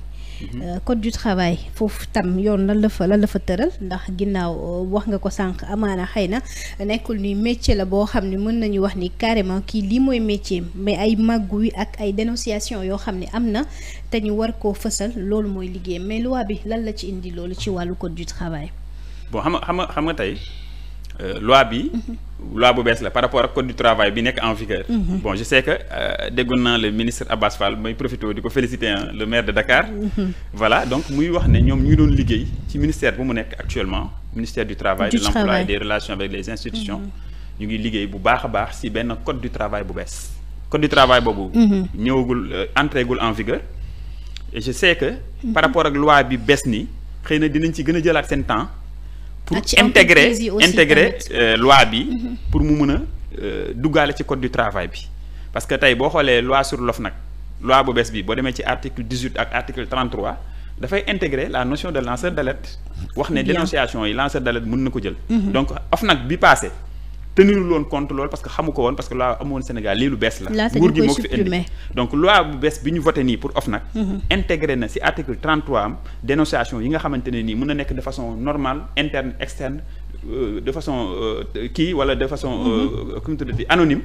code du travail foofu tam yoon lan la fa tëral ndax ginnaaw wax nga ko sànq amaana xëy na nekkul ni métier la boo xam ne mën nañu wax ni carrément kii lii mooy métier mais ay màggu ak ay dénonciation yoo xam ne am na te ñu war koo fësal loolu mooy liggéey mais loi bi lan la ci indi loolu ci wàllu code du travail. bon xam nga tey loi bi. loi bu bees la par rapport ak code du travail bi nekk en vigueur. Bon je sais que déggoon naa le ministre Abbas Fall may profité di ko féliciter le maire de Dakar. Voilà donc muy wax ne ñoom ñu doon liggéey ci ministère bu mu nekk actuellement ministère du travail de l'emploi et des relations avec les institutions. ñu ngi liggéey bu baax a baax ci benn code du travail bu bees. code du travail boobu. ñëwagul entréegul en vigueur. Et je sais que. par rapport ak loi bi bees nii xëy na dinañ ci gën a jëlaat seen temps. pour intégrer loi bi pour mu mën a duggaale ci code du travail bi parce que tey boo xoolee loi sur l'OFNAC loi bu bees bi boo demee ci article 18 ak article 33 dafay intégrer la notion de lanceur d'alerte wax ne dénonciation yi lanceur d'alerte mën na ko jël donc OFNAC bi passé tenirul woon compte loolu parce que xamu ko woon parce que loi amoon Sénégal lii lu bees la nguur gi moo ko fi indi donc loi bu bees bi ñu voté nii pour OFNAC intégré na ci article 33 am dénonciation yi nga xamante ne nii mën na nekk de façon normale interne externe de façon kii wala de façon comment tuddati anonyme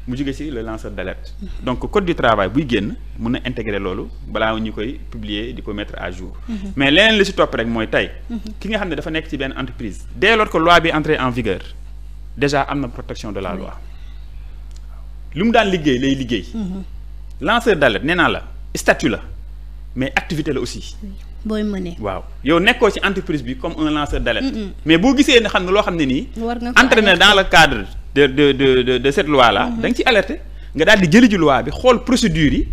mu jóge ci le lanceur d'alerte donc code du travail buy génn mën na intégrer loolu balaa ñu koy publier di ko mettre à jour mais leneen li ci topp rek mooy tey ki nga xam ne dafa nekk ci benn entreprise dès lors que loi bi entrée en vigueur déjà am na protection de la loi lu mu daan liggéey lay liggéey lanceur d'alerte nee naa la statut la mais activité la aussi booy mënee waaw yow nekkoo ci entreprise bi comme un lanceur d'alerte mais boo gisee ne xam ne loo xam ne nii entraîné dans le cadre de cette loi là da nga ci alerter nga daal di jëli ji loi bi xool procédure yi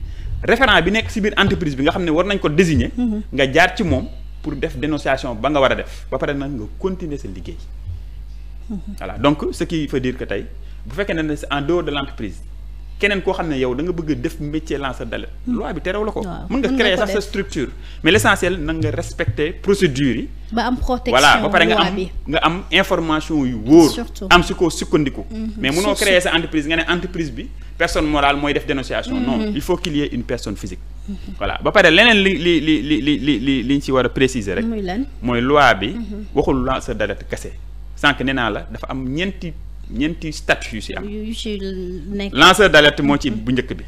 référent bi nekk ci biir entreprise bi nga xam ne war nañ ko désigner nga jaar ci moom pour def dénonciation ba nga war a def ba pare nag nga continuer sa liggéey voilà donc ce qui veut dire que tey bu fekkee ne c'est en dehors de l'entreprise keneen koo xam ne yow da nga bëgg a def métier lanceur d'alerte loi bi terew la ko mën nga créer sax sa structure mais l'essentiel na nga respecter procédure yi ba am protection voilà ba pare nga am information yu wóor am si ko sukkandiku mais mënoo créer sa entreprise nga ne entreprise bi personne morale mooy def dénonciation non il faut qu'il y ait une personne physique voilà ba pare leneen li ñu ci war a préciser rek mooy loi bi waxul lanceur d'alerte kese sànq nee naa la dafa am ñeenti statut yu ci am lanceur d'alerte moo ci bu njëkk bi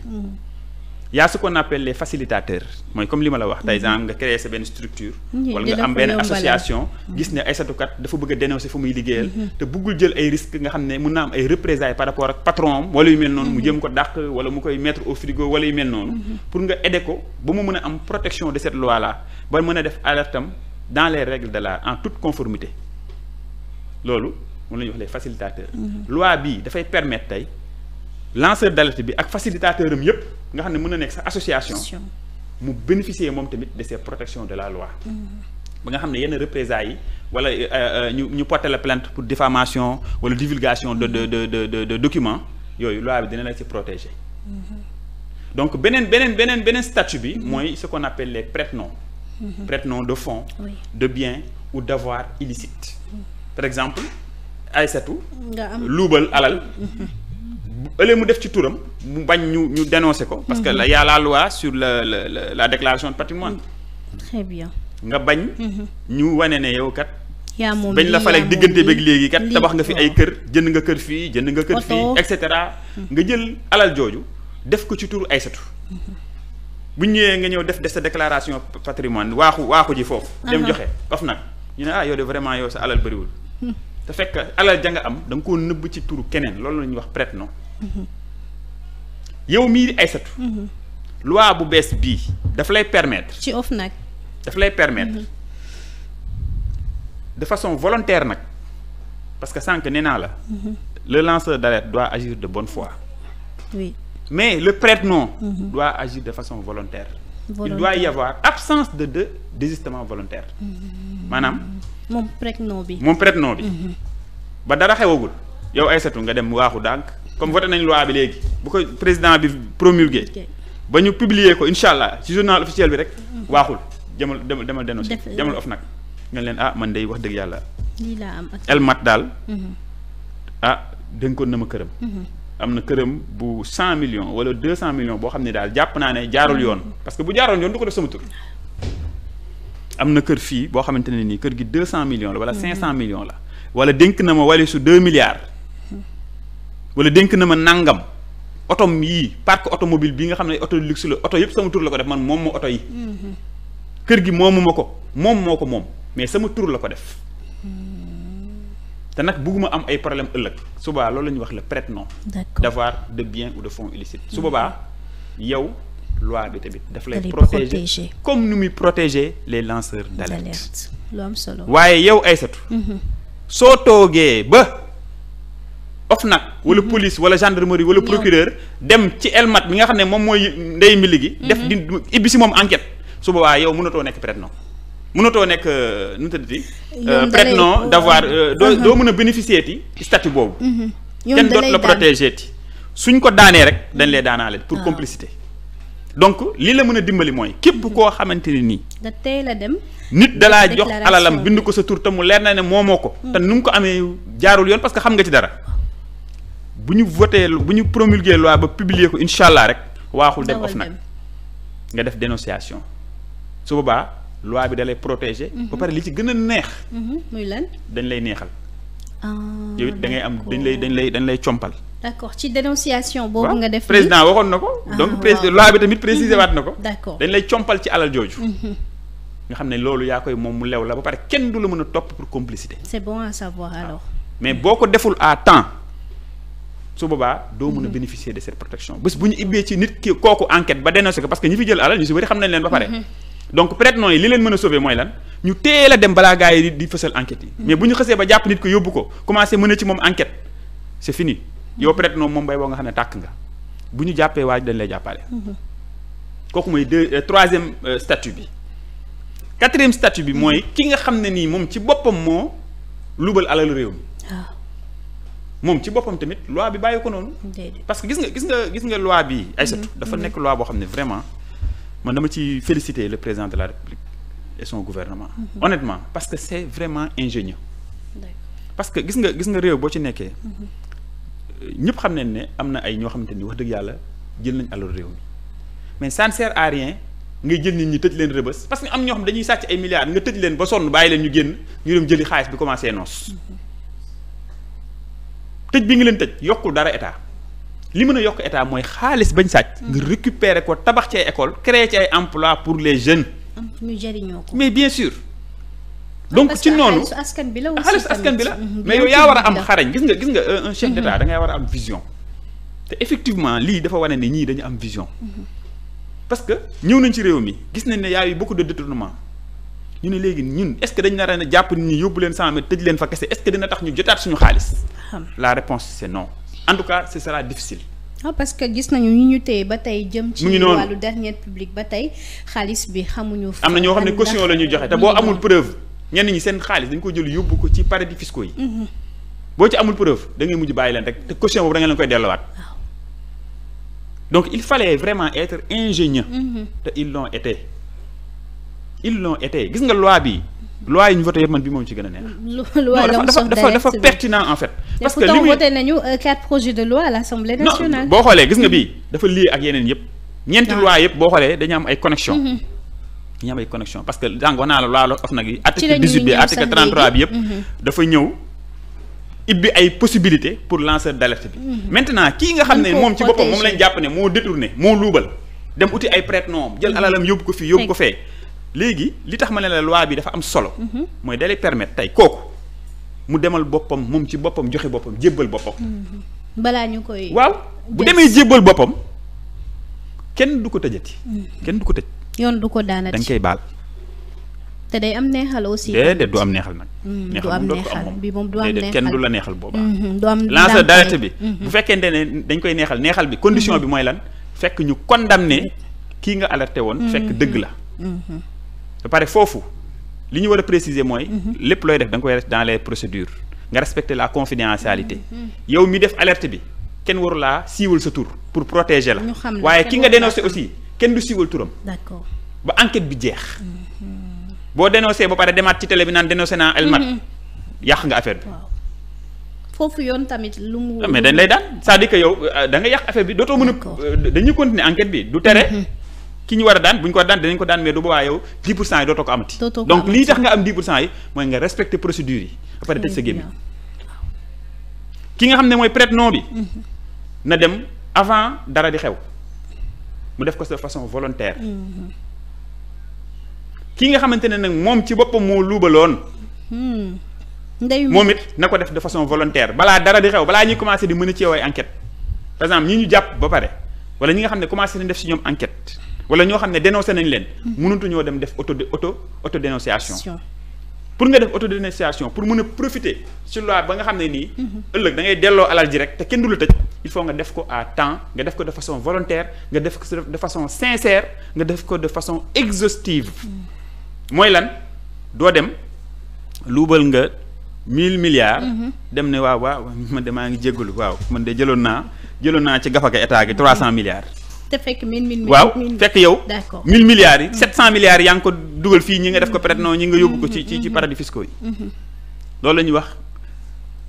y'a ce qu'on appelle les facilitateurs mooy comme li ma la wax par exemple nga créer sa benn structure wala nga am benn association gis ne Aïssatou kat dafa bëgg a dénoncer fu muy liggéeyal te bëggul jël ay risques nga xam ne mën na am ay représailles par rapport ak patron am wala yu mel noonu mu jëm ko dàq wala mu koy mettre au frigo wala yu mel noonu pour nga aider ko ba mu mën a am protection de cette loi là ba mën a def alerte am dans les règles de l'art en toute conformité loolu moom la ñuy wax les facilitateurs loi bii dafay permettre tey lanceur d'alerte bi ak facilitateur am yépp nga xam ne mën na nekk sa association mu bénéficier moom tamit de ces protections de la loi ba nga xam ne yenn représailles yi wala ñu porter la plainte pour diffamation wala divulgation de documents yooyu loi bi dina la ci protéger donc beneen statut bi mooy ce qu'on appelle les prête-noms. Prête-noms de fonds, de biens ou d'avoir illicite. Par exemple Aïssatou luubal alal ëllëg mu def ci turam mu bañ ñu dénoncer ko parce que là y a la loi sur la déclaration de patrimoine. Très bien. nga bañ ñu wane ne yow kat yaa moom bañ la faleeg diggante beeg léegi kat tabax nga fi ay kër jënd nga kër fii jënd nga kër fii et cetera nga jël alal jooju def ko ci turu Aïssatou bu ñëwee nga ñëw def sa déclaration patrimoine waaxu ji foofu dem joxe of nag ñu ne yow de vraiment yow sa alal bëriwul te fekk alal ja nga am da nga koo nëbb ci turu keneen loolu la ñuy wax prête-nom yow mii di Aïssatou loi bu bees bii daf lay permettre ci of nag daf lay permettre de façon volontaire nag parce que sànq nee naa la le lanceur d'alerte doit agir de bonne foi. Oui. Mais le prête-nom doit agir de façon volontaire. Il doit y avoir absence de désistement volontaire. maanaam. moom prête-nom bi. ba dara xewagul yow Aïssatou nga dem waaxu dànk comme voté nañ loi bi léegi bu ko président bi promulgué ba ñu publier ko incha allah ci journal officiel bi rek waaxul demal dénoncé demal of nag nga leen man day wax dëgg yàlla. lii laa am ak elmat daal. dénkoon na ma këram. am na këram bu 100 millions wala 200 millions boo xam ne daal jàpp naa ne jaarul yoon parce que bu jaaroon yoon du ko def sama tur. am na kër fii boo xamante ne nii kër gi 200 millions la wala 500 millions la. wala dénk na ma walisu 2 milliards. wala dénk na ma nangam. otom yii parc automobile bii nga xam ne oto luxe la oto yëpp sama tur la ko def man moom ma oto yi. kër gi moomu ma ko moom moo ko moom mais sama tur la ko def. te nag bugguma am ay problème ëllëg su boobaa loolu la ñuy wax le prête-nom. d'avoir de biens ou de fonds illicites. su boobaa yow loi bi tamit daf lay protéger comme nu muy protéger les lanceurs d'alerte. lu am solo waaye yow Aïssatou. soo toogee ba OFNAC wala police wala gendarmerie wala procureur dem ci elmat mi nga xam ne moom mooy ndey mbili gi. def di ibbi si moom enquête su boobaa yow mënatoo nekk prête-nom. mënatoo nekk nu mu tëddati. prête-nom d'avoir doo mën a bénéficier ti statut boobu. kenn doot la protéger ti suñ ko daanee rek dañ lay daanaale pour complicité. donc li la mën a dimbali mooy képp koo xamante ne nii. da tey la dem. nit dalaa jox alalam bind ko sa tur te mu leer na ne moomoo ko. te nu mu ko amee jaarul yoon parce que xam nga ci dara. bu ñu voté bu ñu promulgué loi ba publier ko incha allah rek. waaxul dem OFNAC nga def dénonciation su boobaa. loi bi da lay protéger. ba pare li ci gën a neex. muy lan. dañ lay neexal. yow it da ngay am dañ lay compal. d'accord ci dénonciation boobu nga def. président waxoon na ko. donc loi bi tamit préciser waat na ko. d'accord dañ lay compal ci alal jooju. nga xam ne loolu yaa koy moom mu lew la ba pare kenn du la mën a topp pour complicité. c'est bon à savoir alors. mais boo ko deful à temps su boobaa doo mën a bénéficier de cette protection bés bu ñu ibbee ci nit ki kooku enquête ba dénoncé ko parce que ñi fi jël alal ñu si bëri xam nañ leen ba pare. donc prête-nom yi li leen mën a sauver mooy lan ñu teel a dem balaa gars yi di fësal enquête yi. mais bu ñu xësee ba jàpp nit ko yóbbu ko commencé mën a ci moom enquête c'est fini yow prête-nom moom bay boo nga xam ne tàkk nga bu ñu jàppee waaj dañ lay jàppale. kooku mooy troisième statut bi. quatrième statut bi mooy ki nga xam ne nii moom ci boppam moo lubal alal réew mi. moom ci boppam tamit loi bi bàyyi ko noonu. parce que gis nga loi bi Aïssatou dafa nekk loi boo xam ne vraiment. man dama ci féliciter le président de la République et son gouvernement. Honnêtement parce que c'est vraiment ingénieux. parce que gis nga réew boo ci nekkee. ñëpp xam nañ ne am na ay ñoo xamante ni wax dëgg yàlla jël nañ alal réew mi mais ça ne sert à rien ngay jël nit ñi tëj leen rëbës parce que am ñoo xam dañuy sàcc ay milliards nga tëj leen ba sonn bàyyi leen ñu génn ñu dem jëli xaalis bi commencé noos. tëj bi nga leen tëj yokkul dara état. li mën a yokk état mooy xaalis bañ sàcc. nga récupérer ko tabax ci ay école créer ci ay emploi pour les jeunes. ñu jariñoo ko. mais bien sûr. donc ci noonu xaalisu askan bi la xaalisu askan bi la mais yow yaa war a am xarañ gis nga un chef d'état da ngay war a am vision. te effectivement lii dafa wane ne ñii dañu am vision. parce que ñëw nañ ci réew mi gis nañ ne y a eu beaucoup de détournement ñu ne léegi ñun est-ce que dañ nar a jàpp nit ñi yóbbu leen 100 mètres tëj leen fa kese est-ce que dina tax ñu jotaat suñu xaalis. la réponse c'est non. en tout cas ce sera difficile. parce que gis nañu ñu téye ba tey jëm ci mu ngi noonu wàllu dernier public ba tey xaalis bi xamuñu. am na ñoo xam ne caution la ñuy joxe te boo amul preuve ñenn ñi seen xaalis dañ ko jël yóbbu ko ci paradis fiscaux yi. boo ci amul preuve da ngay mujj bàyyi leen rek te caution boobu da nga leen koy delluwaat. donc il fallait vraiment être ingénieux. te ils l'ont été gis nga loi bi loi yi ñu voté yëpp man bi moom ci gën a neex. dafa pertinent en fait. parce que li muy voté nañu 4 projets de loi à l'Assemblée nationale. non boo xoolee gis nga bii dafa lié ak yeneen yëpp. ñeenti loi yëpp boo xoolee dañu am ay connexion dañu am ay connexion parce que jàng wax naa la loi OFNAC yi article 18 bi article 33 bi yëpp dafa ñëw ibbi ay possibilités pour lanceur d'alerte bi. maintenant kii nga xam ne moom ci boppam moom lañ jàpp ne moo détourné moo luubal dem uti ay prête-nom jël alalam yóbbu ko fii yóbbu ko fee. léegi li tax ma ne la loi bi dafa am solo. mooy dalay permettre tey kooku mu demal boppam moom ci boppam joxe boppam jébbal boppam. balaa ñu koy. waaw bu demee jébbal boppam kenn du ko tëjati. kenn du ko tëj. yoon du ko daanati dañ koy baal. te day am neexal aussi. déedéet du am neexal nag. du am neexal bi moom du am neexal kenn du la neexal boobaa. du am lanceur d'alerte bi. bu fekkente ne dañ koy neexal bi condition bi mooy lan fekk ñu condamné kii nga alerté woon. fekk dëgg la. ba pare foofu li ñu war a préciser mooy. lépp looy def da nga koy def dans les procédures nga respecter la confidentialité. yow mi def alerte bi kenn waru laa siiwal sa tur pour protéger la. waaye ki nga dénoncé aussi kenn du siiwal turam. d'accord ba enquête bi jeex. boo dénoncé ba pare demaat ci télé bi naan dénoncé naa Elmat yàq nga affaire bi. foofu yoon tamit lu mu. mais dañ lay daan c'est-à-dire que yow da nga yàq affaire bi dootoo mën a. dañuy continuer enquête bi du tere. ki ñu war a daan bu ñu ko war a daan dinañ ko daan mais du boobaa yow 10% yi dootoo ko amati. donc lii tax nga am 10% yi mooy nga respecter procédure yi. ba pare tëj sa gémmiñ ki nga xam ne mooy prête-nom bi. na dem avant dara di xew mu def ko de façon volontaire. ki nga xamante ne nag moom ci boppam moo luubaloon. moom it na ko def de façon volontaire balaa dara di xew balaa ñuy commencer di mën a ceew ay enquête par exemple ñi ñu jàpp ba pare wala ñi nga xam ne commencé nañ def ci ñoom enquête. wala ñoo xam ne dénoncé nañ leen. mënatu ñoo dem def auto dénonciation. pour nga def auto dénonciation pour mën a profiter ci loi ba nga xam ne nii. ëllëg da ngay delloo alal ji rek te kenn du la tëj. il faut nga def ko à temps nga def ko de façon volontaire nga def ko de façon sincère nga def ko de façon exhaustive. mooy lan doo dem luubal nga 1000 milliards. dem ne waaw man de maa ngi jéggalu waaw man de jëloon naa ci gafaka état gi 300 milliards. te fekk 1000 waaw fekk yow. d'accord 1000 milliards yi 700 milliards yaa ngi ko dugal fii ñi nga def ko prête-nom ñi nga yóbbu ko ci paradis fiscaux yi. loolu la ñuy wax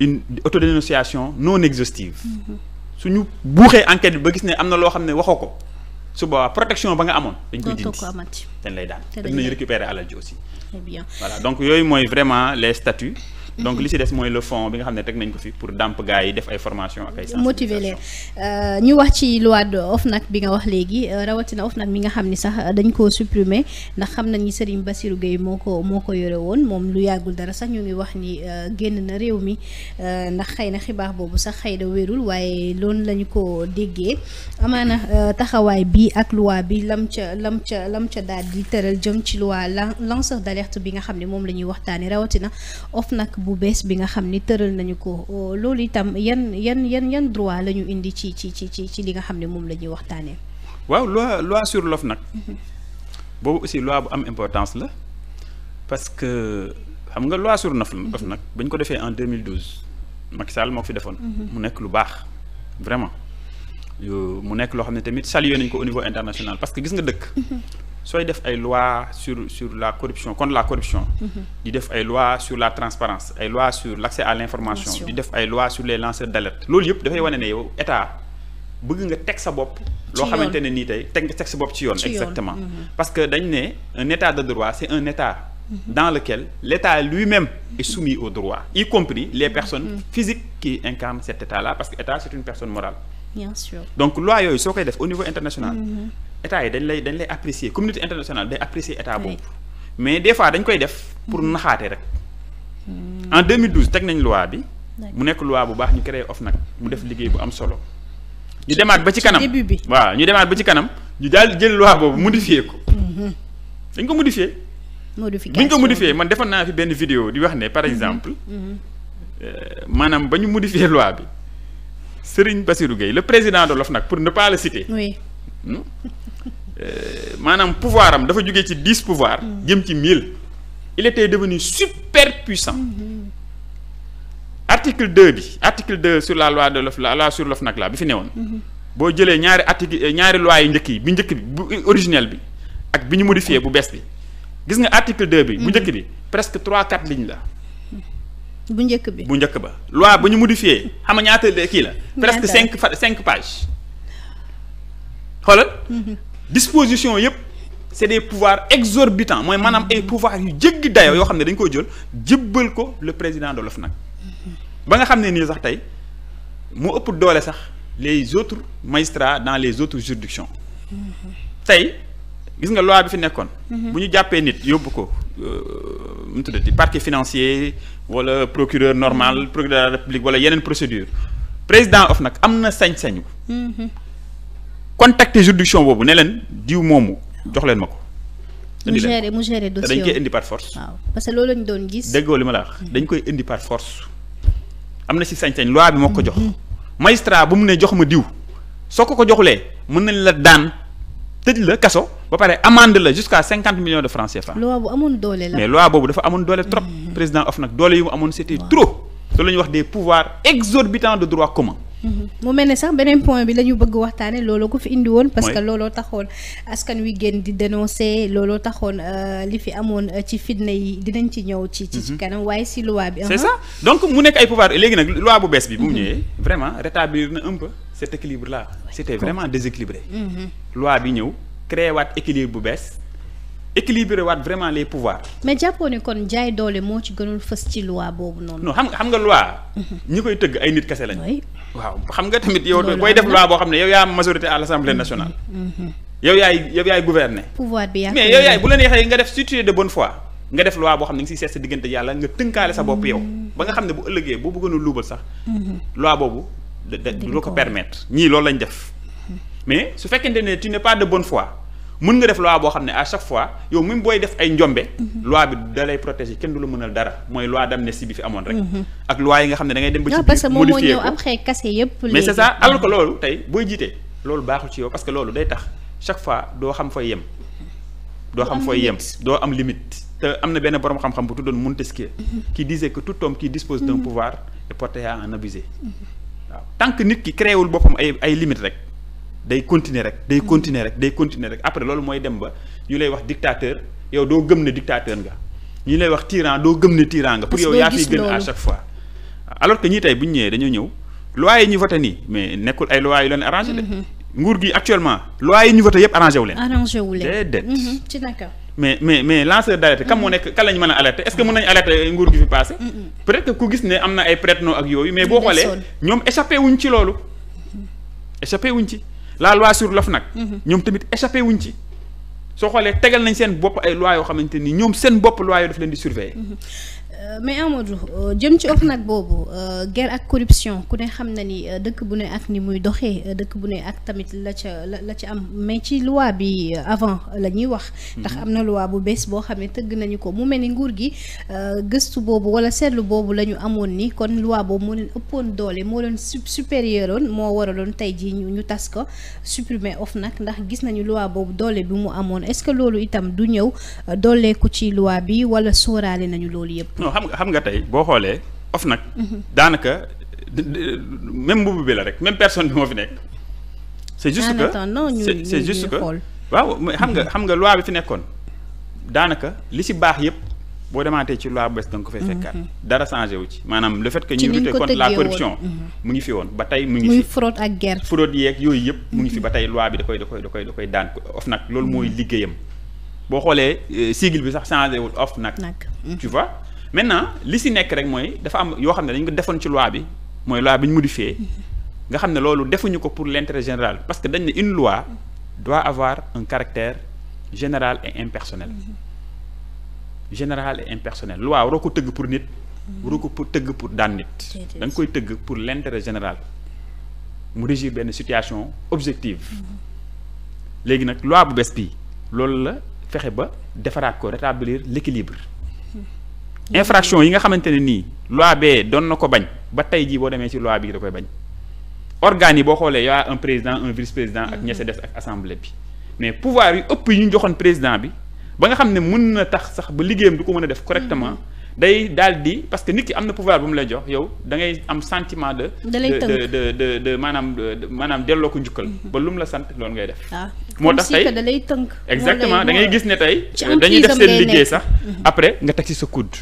une autodénonciation non exhaustive. suñu buuxee enquête bi ba gis ne am na loo xam ne waxoo ko su boobaa protection ba nga amoon. dañ koy dindi dañ lay daan dinañ récupérer alal ji aussi. très bien voilà donc yooyu mooy vraiment les statuts. donc li ci des mooy le fond bi nga xam ne teg nañ ko fi pour dàmp gars yi def ay formation ak ay sensibilisation motiver leen ñu wax ci loi de OFNAC bi nga wax léegi rawatina OFNAC mi nga xam ni sax dañ koo supprimer ndax xam nañ ni Serigne Bassirou Gueye moo ko yore woon moom lu yàggul dara sax ñu ngi wax ni génn na réew mi ndax xëy na xibaar boobu sax xëy na wérul waaye loolu lañu ko déggee amaana taxawaay bi ak loi bi lam ca daal di tëral jëm ci loi lanceur d'alerte bi nga xam ne moom la ñuy waxtaanee rawatina OFNAC bu bees bi nga xam ni tëral nañu ko loolu itam yan droit la ñu indi ci li nga xam ne moom la ñuy waxtaanee. waaw loi sur l'OFNAC boobu aussi loi bu am importance la parce que xam nga loi sur l'OFNAC bañ ko defee en 2012 Macky Sall moo ko fi defoon. mu nekk lu baax vraiment mu nekk loo xam ne tamit salué nañ ko au niveau international parce que gis nga dëkk. sooy def ay loi sur la corruption contre la corruption. di def ay loi sur la transparence ay loi sur l'accès à l'information di def ay loi sur les lanceurs d'alerte loolu yëpp dafay wane ne yow état bëgg nga teg sa bopp. loo xamante ne nii tey teg sa bopp ci yoon. exactement parce que dañ ne un état de droit c'est un état. dans lequel l'état lui-même est soumis au droit y compris les personnes physiques qui incarnent cet état-là parce que état c'est une personne morale. bien sûr donc loi yooyu soo koy def au niveau international. état yi dañ lay apprécier communauté internationale day apprécier état boobu mais des fois dañ koy def pour naxaate rek en 2012 teg nañ loi bi mu nekk loi bu baax ñu créé OFNAC mu def liggéey bu am solo ñu demaat ba ci kanam waaw ñu demaat ba ci kanam ñu daal jël loi boobu modifier ko dañ ko modifier bu ñu ko modifier man defoon naa fi benn vidéo di wax ne par exemple maanaam ba ñu modifier loi bi Serigne Bassirou Gueye le président de l'OFNAC pour ne pas le citer maanaam pouvoir am dafa jógee ci 10 pouvoirs jëm ci 1000 il était devenu super puissant. article 2 sur la loi sur l'OFNAC là bi fi newoon boo jëlee ñaari loi yu njëkk yi bi njëkk bi bu originel bi ak bi ñu modifié bu bees bi gis nga article 2 bi bu njëkk bi presque 3-4 lignes la bu njëkk ba loi bu ñu modifié xam nga ñaata kii la presque 5 pages xoolal disposition yëpp c'est des pouvoirs exorbitants mooy maanaam ay pouvoirs yu jéggi dayoo yoo xam ne dañ koy jël jébbal ko le président de l'OFNAC ba nga xam ne nii sax tey moo ëpp doole sax les autres magistrats dans les autres juridictions tey gis nga loi bi fi nekkoon bu ñu jàppee nit yóbbu ko mu tuddati parquet financier wala procureur normal procureur de la république wala yeneen procédure président OFNAC am na sañ-sañu contacter juridiction boobu ne leen diw moomu jox leen ma ko. mu gérer dossier dañ koy indi par force. waaw parce que loolu lañu doon gis. déggoo li ma la wax dañ koy indi par force am na si sañ-sañ loi bi moo ko jox. magistrat bu mu ne jox ma diw soo ko joxulee mën nañ la daan tëj la kaso ba pare amende la jusqu'à 50 millions de francs CFA. loi bu amoon doole la. mais loi boobu dafa amoon doole trop. président OFNAC doole yu mu amoon c'était trop. loolu la ñuy wax des pouvoirs exorbitants de droit commun. mu mel ne sax beneen point bi la ñu bëgg waxtaane looloo ko fi indi woon parce que looloo taxoon askan wi génn di dénoncer looloo taxoon li fi amoon ci fitna yi dinañ ci ñëw ci kanam waaye si loi bi c'est ça donc mu nekk ay pouvoir léegi nag loi bu bees bi bu mu ñëwee vraiment rétablir na un peu cet équilibre là c'était vraiment déséquilibré loi bi ñëw créé waat équilibre bu bees équilibrer waat vraiment les pouvoirs. mais jàppoo ne kon jaay doole moo ci gënul fës ci loi boobu noonu. non xam nga loi. ñi koy tëgg ay nit kese lañ. waaw xam nga tamit yow booy def loi boo xam ne yow yaa majorité à l'Assemblée nationale. yow yaay gouverner. pouvoir bi mais yow yaay bu la neexee nga def si tu es de bonne foi nga def loi boo xam ne nga siy seet sa diggante yàlla nga tënkaale sa bopp yow. ba nga xam ne bu ëllëgee boo bëggoon a luubal sax. loi boobu du ko permettre ñii loolu lañ def. mais su fekkente ne tu n'es pas de bonne foi. mën nga def loi boo xam ne à chaque fois yow même booy def ay njombe loi bi da lay protéger kenn du la mënal dara mooy loi d'amnistie bi fi amoon rek ak loi yi nga xam ne da ngay dem ba ci biir parce que moom moo ñëw après kase yëpp mais c'est ça alors que loolu tey booy jiitee loolu baaxul ci yow parce que loolu day tax chaque fois doo xam fooy yem doo am limite te am na benn borom xam-xam bu tuddoon Montesquieu qui disait que tout homme qui dispose d'un pouvoir est porté à en abuser waaw tant que nit ki créewul boppam ay limites rek day continuer rek après loolu mooy dem ba ñu lay wax dictateur yow doo gëm ne dictateur nga ñu lay wax tyran doo gëm ne tyran nga pour yow yaa fiy gën à chaque fois alors que ñii tey bu ñu ñëwee dañoo ñëw loi yi ñu voté nii mais nekkul ay loi yu leen arrangé de nguur gi actuellement loi yi ñu voté yëpp arrangé wu leen déedéet ci naka mais lanceur d'alerte kam moo nekk kan lañ mën a alerter est-ce que mën nañu alerter nguur gi fi passé peut-être que ku gis ne am na ay prête-noms ak yooyu mais boo xoolee ñoom échappé wuñ ci loolu la loi sur l'OFNAC ñoom tamit échappé wuñ ci soo xoolee tegal nañ seen bopp ay loi yoo xamante ni ñoom seen bopp loi yoo daf leen di surveiller mais Amadou jëm ci OFNAC boobu guerre ak corruption ku ne xam na ni dëkk bu ne ak ni muy doxee dëkk bu ne ak tamit la ca am mais ci loi bi avant la ñuy wax ndax am na loi bu bees boo xam ne tëgg nañu ko mu mel ni nguur gi gëstu boobu wala seetlu boobu la ñu amoon ni kon loi boobu moo leen ëppoon doole moo leen supérieur oon moo waraloon tey jii ñu tas ko supprimer OFNAC ndax gis nañu loi boobu doole bi mu amoon est-ce que loolu itam du ñëw dooleeku ci loi bi wala sóoraale nañu loolu yëpp xam nga tey boo xoolee OFNAC daanaka même mbubb bi la rek même personne bi moo fi nekk c'est juste que waaw xam nga loi bi fi nekkoon daanaka li ci baax yëpp boo demaatee ci loi bu bees da nga ko fay fekkaat dara changé wu ci maanaam le fait que ñuy lutter contre la corruption mu ngi fi woon ba tey mu ngi fi fraude ak guerre fraude yeeg yooyu yëpp mu ngi fi ba tey loi bi da koy daan OFNAC loolu mooy liggéeyam boo xoolee sigle bi sax changé wul OFNAC tu vois maintenant li si nekk rek mooy dafa am yoo xam ne dañu ko defoon ci loi bi mooy loi bi ñu modifié nga xam ne loolu defuñu ko pour l'intérêt général parce que dañ ne une loi doit avoir un caractère général et impersonnel loi waroo ko tëgg pour nit waroo ko tëgg pour daan nit da nga koy tëgg pour l'intérêt général mu régir benn situation objective léegi nag loi bu bees bii loolu la fexe ba defaraat ko rétablir l'équilibre infraction yi nga xamante ne nii loi bee doon na ko bañ ba tey jii boo demee ci loi bi da koy bañ organes yi boo xoolee yaa un président un vice-président ak ña sa des ak assemblée bi mais pouvoir yu ëpp yi ñu joxoon président bi ba nga xam ne mën na tax sax ba liggéeyam du ko mën a def correctement day daal di parce que nit ki am na pouvoir bu mu lay jox yow da ngay am sentiment de maanaam delloo ko njukkal. ba lu mu la sant loolu ngay def. moo tax tey da lay tënk. exactement da ngay gis ne tey dañuy def seen liggéey sax après nga teg ci sa coude.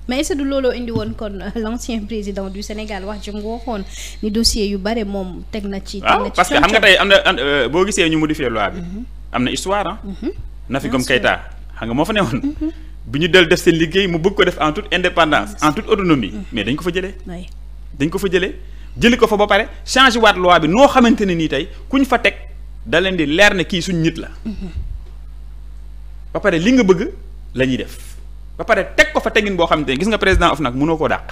mais est-ce que du looloo indi woon kon l'ancien président du Sénégal wax ci nga waxoon ni dossier yu bare moom teg na ci. waaw parce que xam nga tey am na boo gisee ñu modifier loi bi. am na histoire ah. Nafi Ngom Keïta xam nga moo fa newoon. bi ñu del def seen liggéey mu bëgg ko def en toute indépendance en toute autonomie mais dañ ko fa jëlee. dañ ko fa jëli ko fa ba pare changé waat loi bi noo xamante ne nii tey kuñ fa teg da leen di leer ne kii suñ nit la. ba pare li nga bëgg la ñuy def. ba pare teg ko fa tegin boo xamante ne gis nga président OFNAC mënoo koo dàq.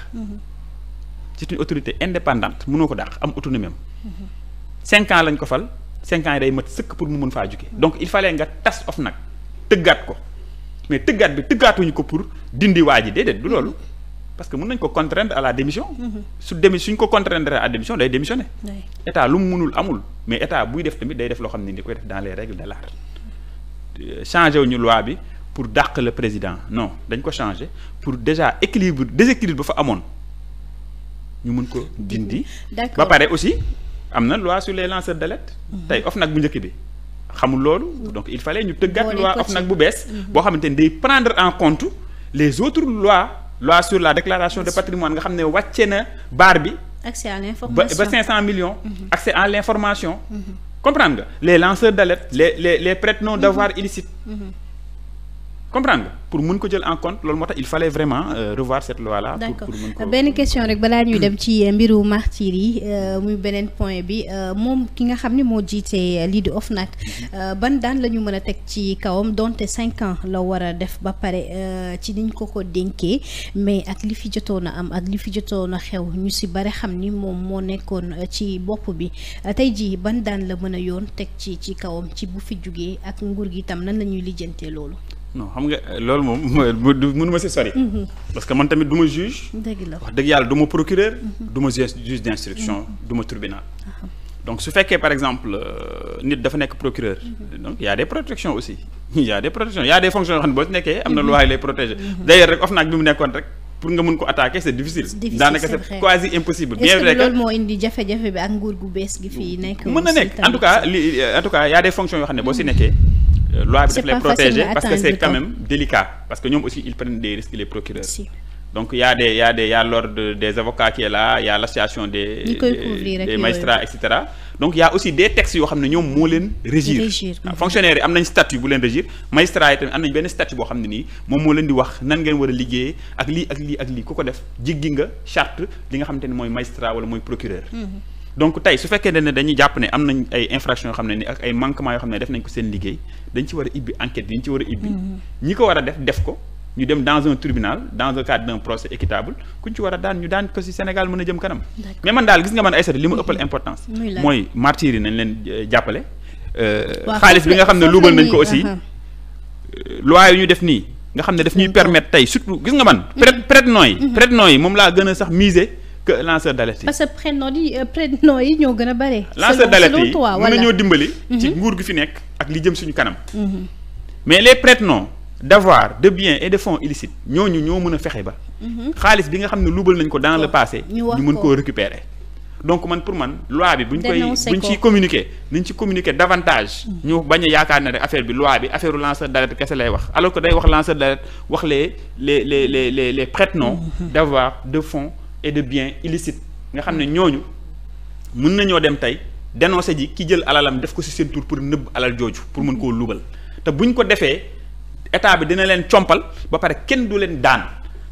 c'est une autorité indépendante mënoo ko dàq am autonomie am. 5 ans lañ ko fal 5 ans yi day mat sëkk pour mu mën faa jóge donc il fallait nga tas OFNAC tëggaat ko mais tëggaat bi tëggaatuñu ko pour dindi waa ji déedéet du loolu parce que mën nañ ko contraindre à la démission. suñ ko contraindre à la démission day démissionner. état lu mu mënul amul mais état buy def tamit day def loo xam ne ni koy def dans les règles de l'art changé wuñu loi bi. pour dàq le président non dañ ko changer pour déjà déséquilibre ba fa amoon ñu mën ko dindi. ba pare aussi am na loi sur les lanceurs d'alerte. tey OFNAC bu njëkk bi xamul loolu donc il fallait ñu tëggaat loi OFNAC bu bees. boo xamante ni day prendre en compte les autres loi sur la déclaration de patrimoine nga xam ne wàcce na baar bi. accès à l'information ba 500 millions. accès à l'information. comprendre nga les lanceurs d'alerte les prête-noms d'avoir illicite. comprendre nga pour mën ko jël en compte loolu moo tax il fallait vraiment revoir cette loi là. d'accord pour mën ko benn question rek balaa ñuy dem ci mbiru martyrs yi muy beneen point bi moom ki nga xam ni moo jiite lii di OFNAC ban daan la ñu mën a teg ci kawam donte 5 ans la war a def ba pare ci niñ ko dénkee mais ak li fi jotoon a am ak li fi jotoon a xew ñu si bare xam ni moom moo nekkoon ci bopp bi tey jii ban daan la mën a yoon teg ci kawam ci bu fi jugee ak nguur gi itam nan la ñuy lijjantee loolu. non xam nga loolu moom mënuma si sori. parce que man tamit du ma juge. dëgg la wax dëgg yàlla du ma procureur. du ma juge d'instruction du ma tribunal. donc su fekkee par exemple nit dafa nekk procureur. donc y a des protections aussi y a des protections y a des fonctions yoo xam ne boo si nekkee am na loi yi lay protéger. d'ailleurs rek OFNAC bi mu nekkoon rek pour nga mën ko attaquer c'est difficile. daanaka c'est quasi impossible. bien vrai que loolu moo indi jafe-jafe bi ak nguur gu bees gi fii nekk. mën na nekk en tout cas y a des fonctions yoo xam ne boo si nekkee. loi bi daf lay protéger parce que c'est quand même délicat parce que ñoom aussi ils prennent des risques les procureurs. donc y a l'ordre des avocats qui est là y a l'association des magistrats et cetera. donc y a aussi des textes yoo xam ne ñoom moo leen régir. fonctionnaires yi am nañ statut bu leen régir magistrats yi tamit am nañ benn statut boo xam ne nii moom moo leen di wax nan ngeen war a liggéey ak lii ak lii ak lii ku ko def jiggi nga charte li nga xamante ni mooy magistrat wala mooy procureur. donc tey su fekkee ne dañuy jàpp ne am nañ ay infractions yoo xam ne ni ak ay manquements yoo xam ne def nañ ko seen liggéey dañ ci war a ibbi enquête yi dañ ci war a ibbi. ñi ko war a def ko ñu dem dans un tribunal dans le cadre d'un procès équitable kuñ ci war a daan ñu daan ko ci Sénégal mën a jëm kanam. mais man daal gis nga man Aïssatou li ma ëppal importance. mooy martyrs yi nañ leen jàppale. xaalis bi nga xam ne luubal nañ ko aussi. loi yi ñu def nii nga xam ne daf ñuy permettre tey surtout gis nga man. prête-noms yi moom laa gën a sax miser. que lanceur d'alerte yi. parce que prête-noms yi ñoo gën a bare. lanceur d'alerte yi mën nañoo dimbali. ci nguur gi fi nekk ak li jëm suñu kanam. mais les prête-noms d'avoir de biens et de fonds illicites ñooñu ñoo mën a fexe ba. xaalis bi nga xam ne luubal nañ ko dans le passé. ñu mën koo récupérer. donc man pour man loi bi buñ ciy communiquer nañ ci communiquer davantage. ñu bañ a yaakaar ne rek affaire bi loi bi affaire lanceur d'alerte kese lay wax alors que day wax lanceur d'alerte wax les prête-noms d'avoir de fonds et de biens illicites nga xam ne ñooñu mën nañoo dem tey dénoncer ji ki jël alalam def ko ci seen tur pour nëbb alal jooju pour mën koo lubal te buñ ko defee état bi dina leen compal ba pare kenn du leen daan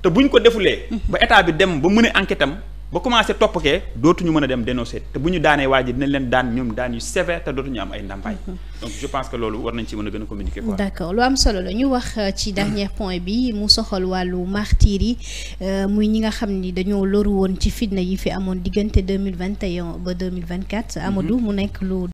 te buñ ko defulee ba état bi dem ba mën a enquête am ba commencé toppakee dootuñu mën a dem dénoncer te bu ñu daanee waa ji dinañ leen daan ñoom daan yu sévère te dootuñu am ay ndàmpaay. donc je pense que loolu war nañ ci mën a gën a communiquer quoi. d'accord lu am solo la ñu wax ci dernier point bi mu soxal wàllu martyrs yi muy ñi nga xam ni dañoo loru woon ci fitna yi fi amoon diggante 2021 ba 2024. Amadou mu nekk lu